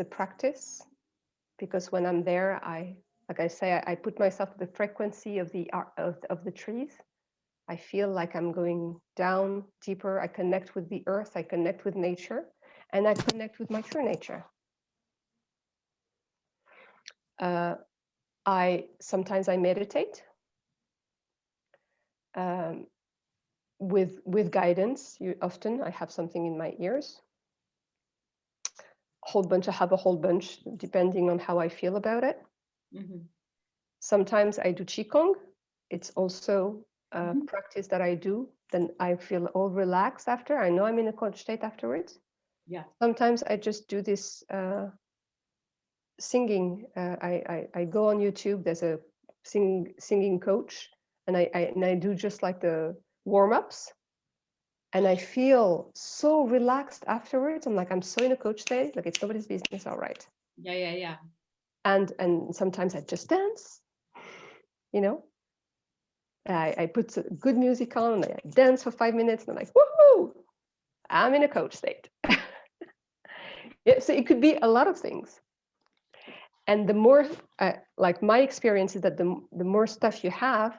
practice, because when I'm there, like I say, I put myself to the frequency of the trees. I feel like I'm going down deeper. I connect with the earth. I connect with nature, and I connect with my true nature. Sometimes I meditate with guidance. Often I have something in my ears. I have a whole bunch, depending on how I feel about it. Mm-hmm. Sometimes I do Qigong. It's also a practice that I do. Then I feel all relaxed after. I know I'm in a coach state afterwards. Yeah. Sometimes I just do this singing. I go on YouTube. There's a singing coach, and I do just like the warm-ups, and I feel so relaxed afterwards. I'm like, I'm so in a coach state, like it's nobody's business. All right. Yeah. And sometimes I just dance, you know. I put good music on, and I dance for 5 minutes, and I'm like, woohoo! I'm in a coach state. Yeah, so it could be a lot of things. And the more, like my experience is that the more stuff you have,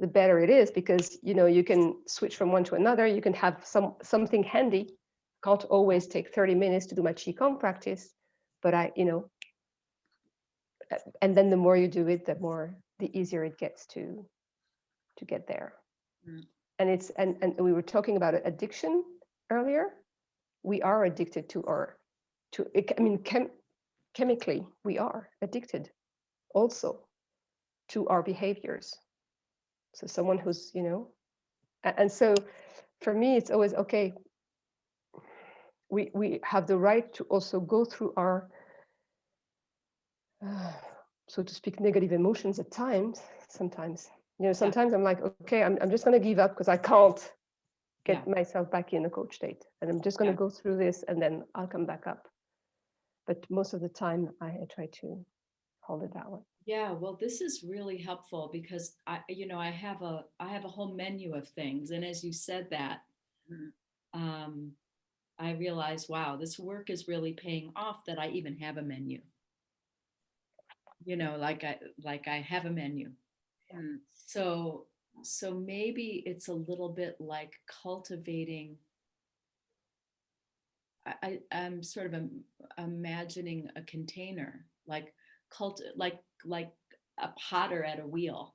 the better it is, because you can switch from one to another. You can have something handy. Can't always take 30 minutes to do my Qigong practice, but and then the more you do it, the easier it gets to get there. And we were talking about addiction earlier. We are addicted chemically, we are addicted also to our behaviors. So someone who's, and so for me, it's always, okay, we have the right to also go through our, so to speak, negative emotions at times. Sometimes I'm like, okay, I'm just going to give up because I can't get myself back in a coach state, and I'm just going to go through this, and then I'll come back up. But most of the time I try to hold it that way. Yeah, well, this is really helpful, because I have a whole menu of things, and as you said that, I realized, wow, this work is really paying off, that I even have a menu. Like I have a menu. So maybe it's a little bit like cultivating. I'm sort of imagining a container, like a potter at a wheel.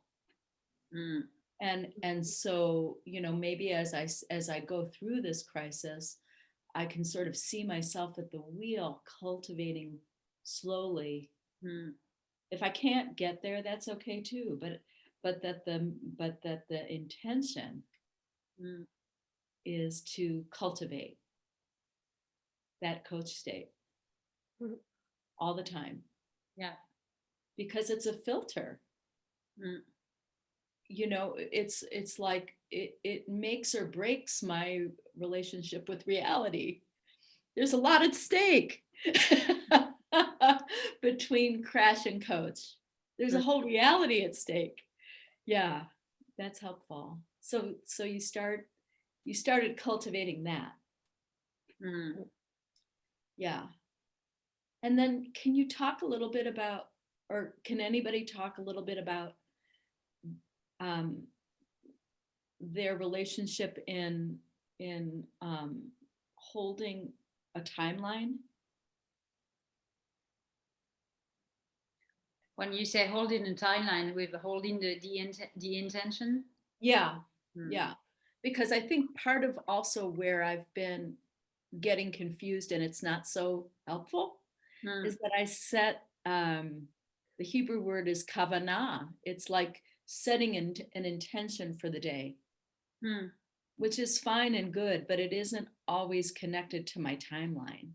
And so maybe as I go through this crisis, I can sort of see myself at the wheel, cultivating slowly. If I can't get there, that's okay too, but that the intention is to cultivate that coach state all the time. Yeah. Because it's a filter. It's like it makes or breaks my relationship with reality. There's a lot at stake between crash and coach. There's a whole reality at stake. Yeah, that's helpful. So you started cultivating that. Yeah. And then can you talk a little bit about, or can anybody talk a little bit about their relationship in holding a timeline? When you say holding a timeline, with holding the intention? Yeah. Yeah. Because I think part of also where I've been getting confused, and it's not so helpful, is that I set, the Hebrew word is kavanah. It's like setting an intention for the day, which is fine and good, but it isn't always connected to my timeline.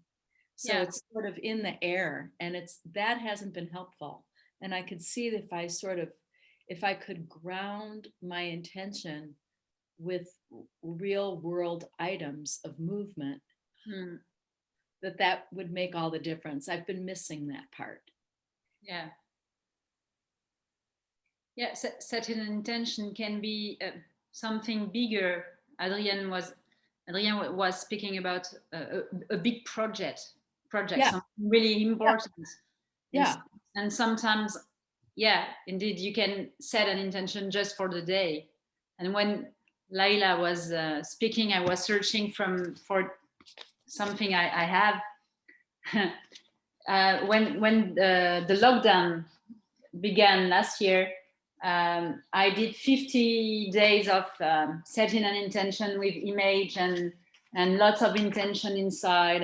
So it's sort of in the air, and that hasn't been helpful. And I could see that if I could ground my intention with real world items of movement, Mm. that would make all the difference. I've been missing that part. Yeah. Yeah, setting an intention can be something bigger. Adrienne was speaking about a big project, Yeah. something really important. Yeah. And sometimes, yeah, indeed, you can set an intention just for the day. And when Leila was speaking, I was searching for something I have. When the lockdown began last year, I did 50 days of setting an intention with image and lots of intention inside,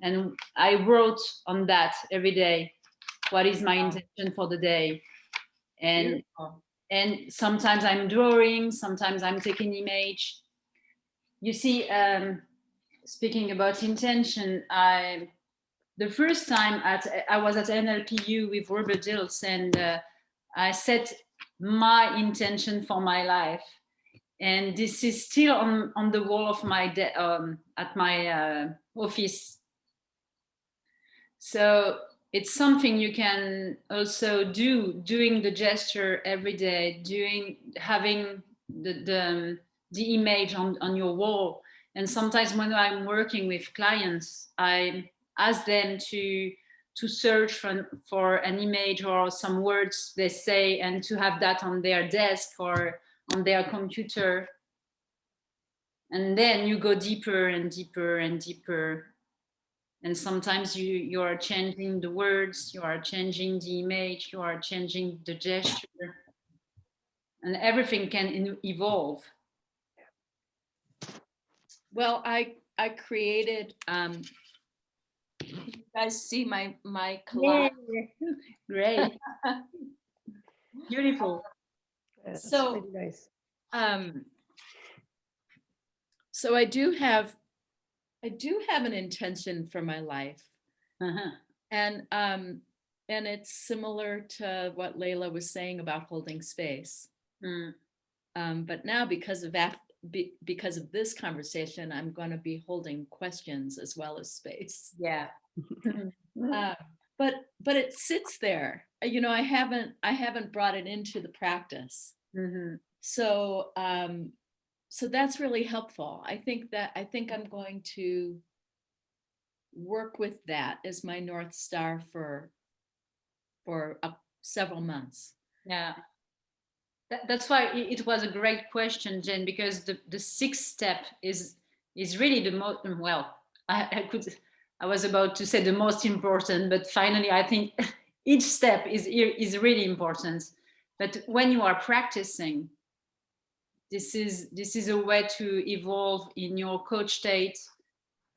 and I wrote on that every day. What is my intention for the day? And Beautiful. and sometimes I'm drawing, sometimes I'm taking image. You see, speaking about intention, the first time I was at NLPU with Robert Dills, and I set my intention for my life, and this is still on the wall of my at my office. So it's something you can also doing the gesture every day, having the image on your wall. And sometimes when I'm working with clients, I ask them to search for an image or some words they say, and to have that on their desk or on their computer. And then you go deeper and deeper and deeper. And sometimes you are changing the words, you are changing the image, you are changing the gesture, and everything can evolve. Well, I created, you guys see my collage? Yeah. Great. Beautiful. Yeah, that's So, really nice. So I do have an intention for my life. Uh-huh. And it's similar to what Leila was saying about holding space. Mm. But now because of this conversation, I'm going to be holding questions as well as space. Yeah. But it sits there. You know, I haven't brought it into the practice. Mm-hmm. So so that's really helpful. I think I'm going to work with that as my North Star for several months. Yeah. That's why it was a great question, Jen, because the sixth step is really the most, well, I was about to say the most important, but finally I think each step is really important. But when you are practicing, this is a way to evolve in your coach state,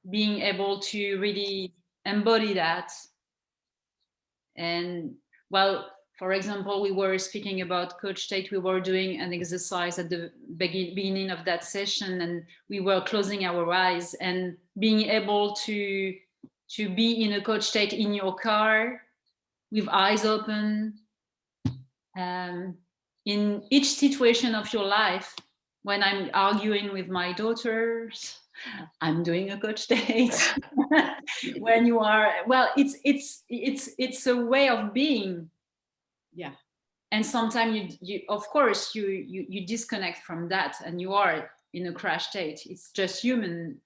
being able to really embody that. And well, for example, we were speaking about coach state. We were doing an exercise at the beginning of that session, and we were closing our eyes and being able to be in a coach state in your car with eyes open. In each situation of your life, when I'm arguing with my daughters, I'm doing a coach state. When you are, well, it's a way of being. Yeah. And sometimes you of course you disconnect from that, and you are in a crash state. It's just human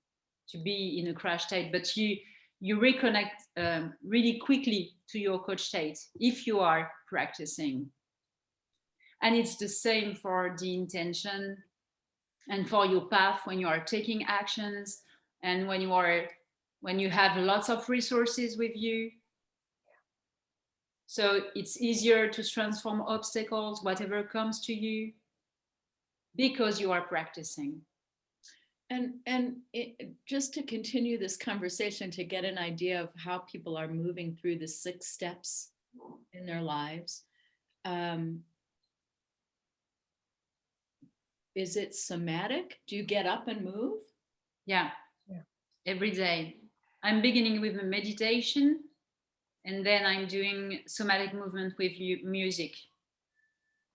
to be in a crash state, but you reconnect really quickly to your coach state if you are practicing. And it's the same for the intention and for your path when you are taking actions, and when you have lots of resources with you. So it's easier to transform obstacles, whatever comes to you, because you are practicing. And just to continue this conversation, to get an idea of how people are moving through the 6 steps in their lives, is it somatic? Do you get up and move? Yeah. Every day. I'm beginning with a meditation, and then I'm doing somatic movement with music,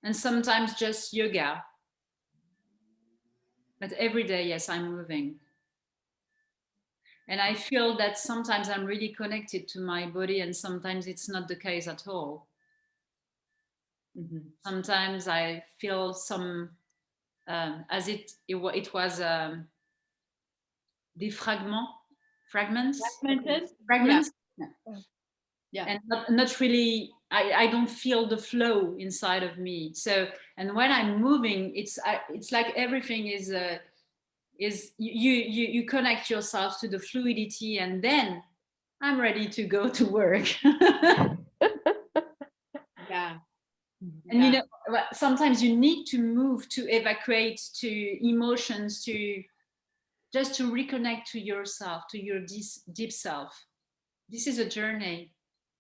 and sometimes just yoga. But every day, yes, I'm moving. And I feel that sometimes I'm really connected to my body and sometimes it's not the case at all. Mm-hmm. Sometimes I feel some, as it was fragments. Fragmented? Fragments. Yeah. And not really, I don't feel the flow inside of me. So, and when I'm moving, it's like everything is you connect yourself to the fluidity, and then I'm ready to go to work. Yeah. And you know, sometimes you need to move to evacuate to emotions, to just to reconnect to yourself, to your deep self. This is a journey.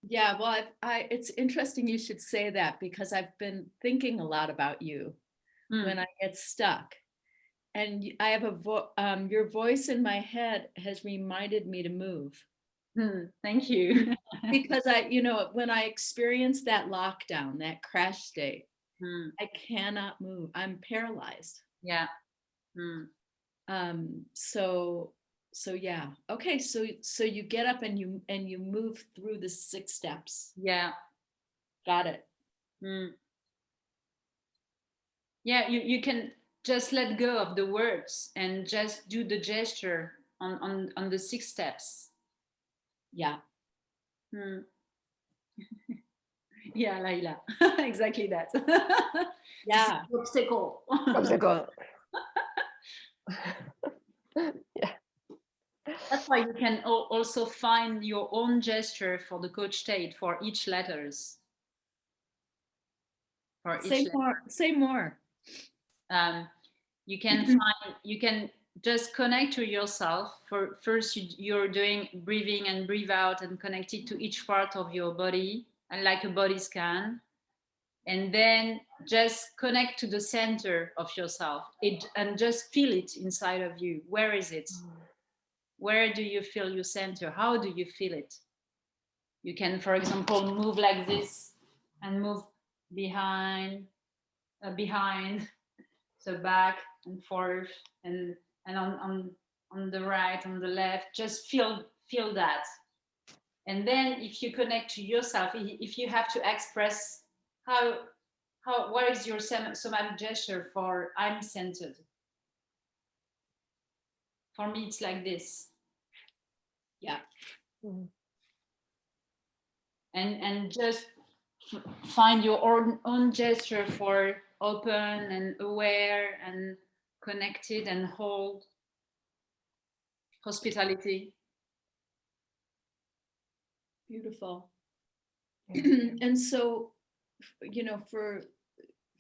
Yeah, well, it's interesting you should say that because I've been thinking a lot about you when I get stuck. And I have your voice in my head has reminded me to move. Thank you. Because when I experienced that lockdown, that crash state, I cannot move. I'm paralyzed. Yeah. So yeah. Okay, so you get up and you move through the 6 steps. Yeah. Got it. Yeah, you can just let go of the words and just do the gesture on the 6 steps. Yeah. Yeah, Leila. Exactly that. Yeah. Obstacle. Yeah. That's why you can also find your own gesture for the coach state for each letters. Say more. You can just connect to yourself. First, you're doing breathing and breathe out and connected to each part of your body, and like a body scan. And then just connect to the center of yourself and just feel it inside of you. Where is it? Where do you feel your center? How do you feel it? You can, for example, move like this and move behind, so back and forth, and on the right, on the left. Just feel that. And then if you connect to yourself, if you have to express what is your somatic gesture for I'm centered? For me, it's like this. Yeah. And just find your own gesture for open and aware and connected and hold hospitality. Beautiful. And so,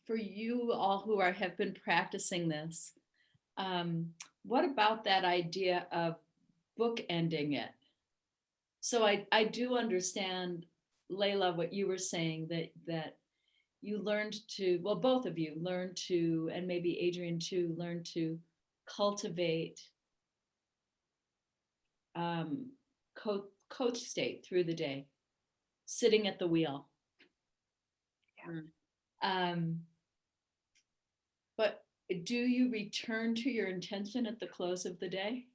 for you all who have been practicing this, what about that idea of bookending it? So I do understand, Leila, what you were saying, that you learned to, well, both of you learned to, and maybe Adrian too, learned to cultivate coach state through the day, sitting at the wheel. But do you return to your intention at the close of the day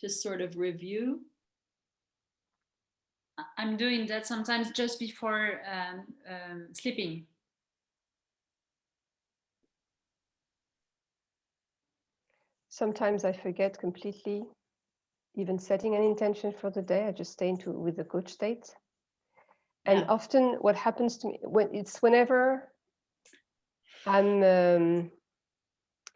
to sort of review? I'm doing that sometimes just before sleeping. Sometimes I forget completely even setting an intention for the day. I just stay with the coach state. And often what happens to me whenever I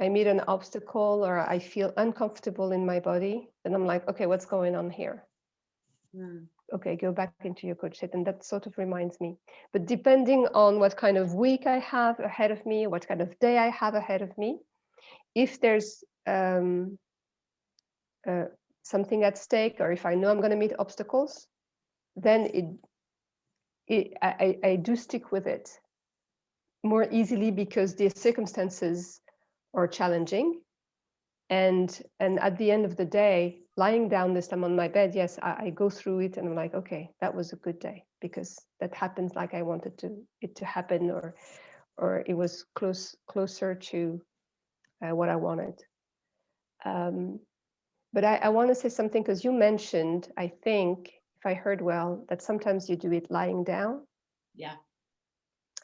meet an obstacle or I feel uncomfortable in my body, then I'm like, okay, what's going on here? Okay, go back into your coach state. And that sort of reminds me. But depending on what kind of week I have ahead of me, what kind of day I have ahead of me, if there's something at stake, or if I know I'm going to meet obstacles, then I do stick with it more easily because the circumstances are challenging. And at the end of the day, lying down this time on my bed, yes, I go through it and I'm like, okay, that was a good day because that happens like I wanted it to happen, or it was closer to what I wanted. But I want to say something, because you mentioned, I think, if I heard well, that sometimes you do it lying down. Yeah.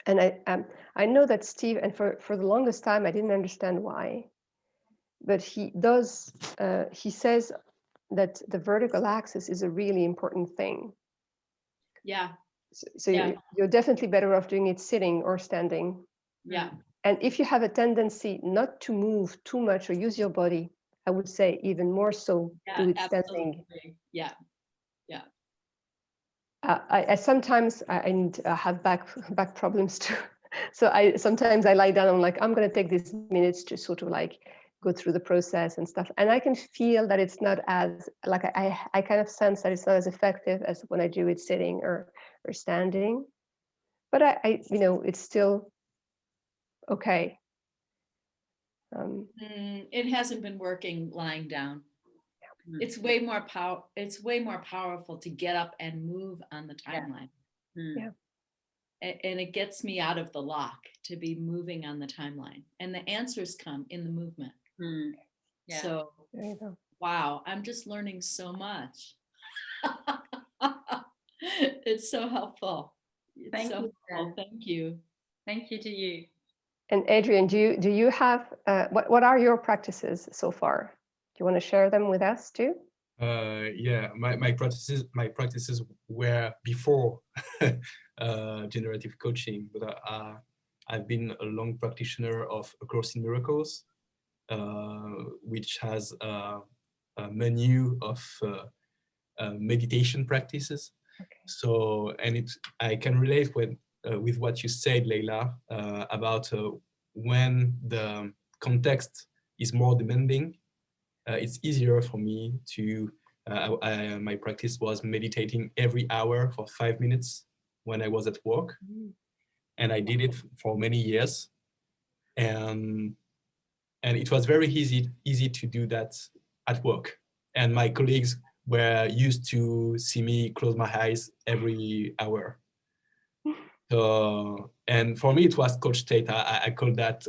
And I know that Steve, and for the longest time, I didn't understand why. But he does, he says that the vertical axis is a really important thing. Yeah. So you're definitely better off doing it sitting or standing. Yeah. And if you have a tendency not to move too much or use your body, I would say even more so, do it standing. Yeah. Yeah. I sometimes have back problems too. So sometimes I lie down, I'm like, I'm going to take these minutes to sort of like go through the process and stuff. And I can feel that it's not as, like, I kind of sense that it's not as effective as when I do it sitting or standing. But I you know, it's still okay. It hasn't been working lying down. It's way more powerful to get up and move on the timeline. Yeah. And it gets me out of the lock to be moving on the timeline, and the answers come in the movement. Yeah. So There you go. wow, I'm just learning so much. It's so helpful. Thank you. Helpful. Thank you. Thank you to you. And Adrian, do you have what are your practices so far? Do you want to share them with us too? Yeah, my practices were before generative coaching, but I've been a long practitioner of A Course in Miracles, which has a menu of meditation practices. Okay. So, and I can relate with what you said, Leila, about when the context is more demanding. It's easier for me to, my practice was meditating every hour for 5 minutes when I was at work. And I did it for many years. And it was very easy to do that at work. And my colleagues were used to see me close my eyes every hour. So, and for me, it was coach state. I call that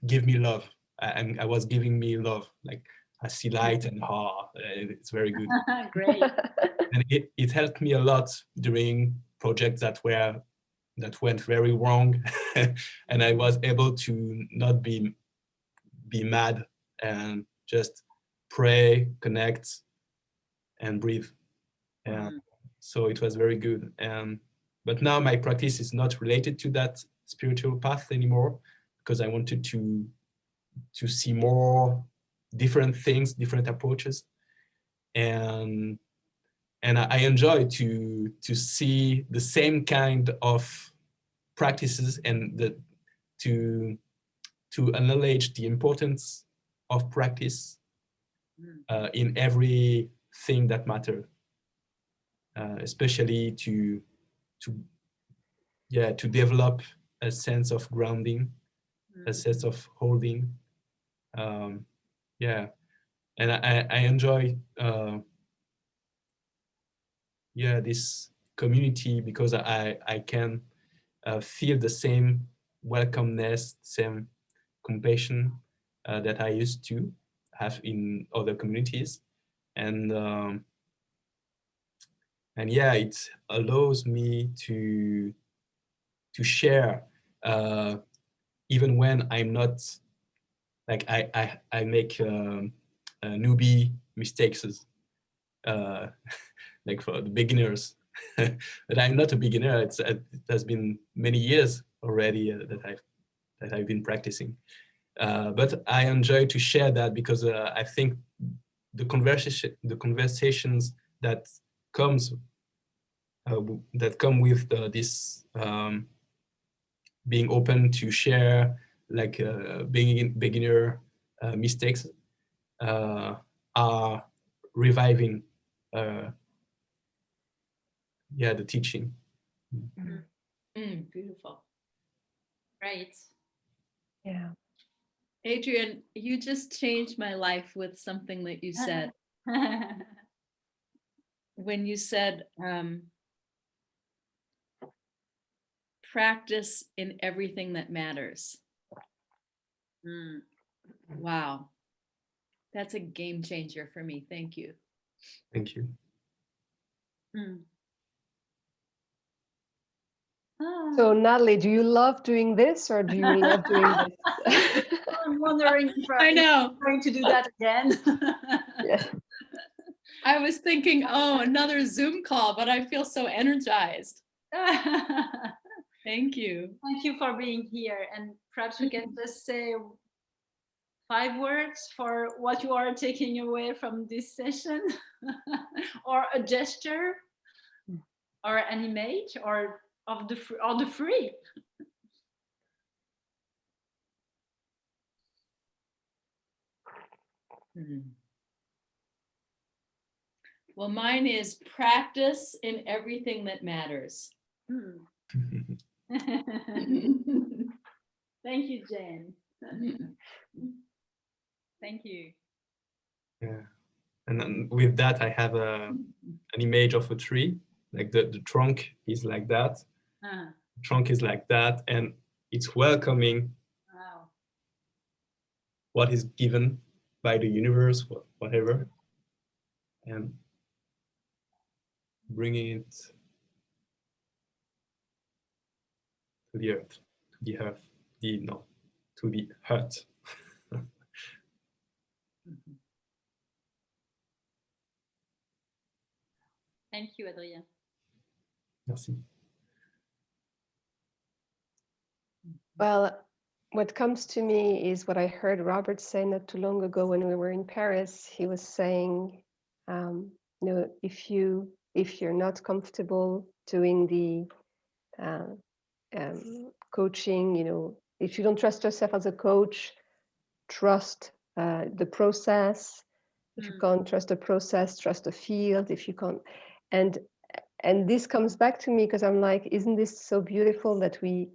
give me love. I was giving me love, like I see light and it's very good. Great. And it helped me a lot during projects that went very wrong. And I was able to not be mad and just pray, connect, and breathe. And so it was very good. But now my practice is not related to that spiritual path anymore, because I wanted to see more different things, different approaches. And I enjoy to see the same kind of practices and to acknowledge the importance of practice in everything that matters, especially to develop a sense of grounding, a sense of holding. Yeah, and I enjoy this community because I can feel the same welcomeness, same compassion that I used to have in other communities. And yeah, it allows me to share even when I'm not, like I make newbie mistakes, like for the beginners. But I'm not a beginner. It has been many years already that I've been practicing. But I enjoy to share that because I think the conversations that come with this being open to share, like beginner mistakes, are reviving the teaching. Beautiful. Right. Yeah. Adrian, you just changed my life with something that you said. When you said practice in everything that matters. Wow. That's a game changer for me. Thank you. Thank you. So Nathalie, do you love doing this or do you love doing this? I'm wondering if I know. I'm going to do that again. Yeah. I was thinking, oh, another Zoom call, but I feel so energized. Thank you. Thank you for being here. And perhaps we can just say 5 words for what you are taking away from this session, or a gesture, or an image, or of the free. Well, mine is practice in everything that matters. Thank you, Jane. Thank you. Yeah, and then with that, I have an image of a tree. Like the trunk is like that. The trunk is like that, and it's welcoming what is given by the universe, whatever, and bringing it to the earth, to the earth, to the heart. Thank you, Adrien. Merci. Well, what comes to me is what I heard Robert say not too long ago when we were in Paris. He was saying, if you're not comfortable doing the coaching, if you don't trust yourself as a coach, trust the process. If you can't trust the process, trust the field. If you can't, and this comes back to me because I'm like, isn't this so beautiful that we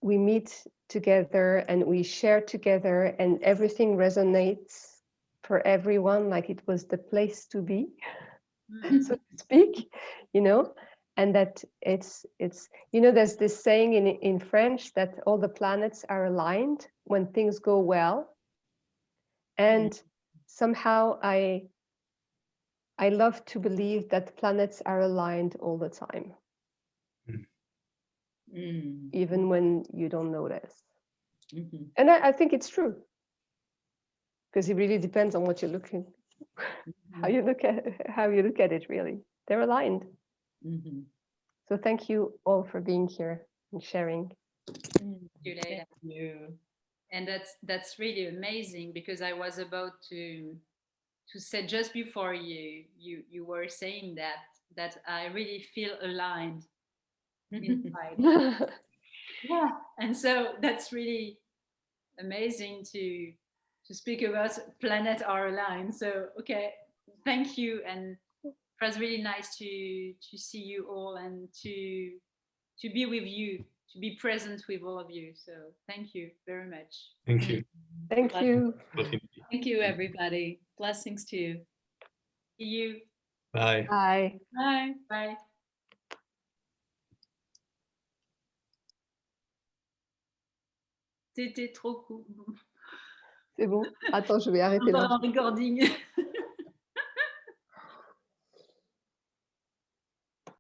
meet together and we share together and everything resonates for everyone, like it was the place to be, so to speak, and that it's there's this saying in French that all the planets are aligned when things go well, and somehow I love to believe that planets are aligned all the time. Even when you don't notice. And I think it's true, because it really depends on what you're looking, how you look at it. Really, they're aligned. So thank you all for being here and sharing. Thank you, Leila. Thank you. And that's really amazing, because I was about to say just before you were saying that I really feel aligned inside. Yeah, and so that's really amazing to speak about planet are aligned. So okay, thank you, and it was really nice to see you all and to be with you, to be present with all of you. So thank you very much. Thank you. Thank you. Thank you, everybody. Blessings to you. See you. Bye. Bye. Bye. Bye. C'était trop cool. C'est bon. Attends, je vais arrêter là. Recording.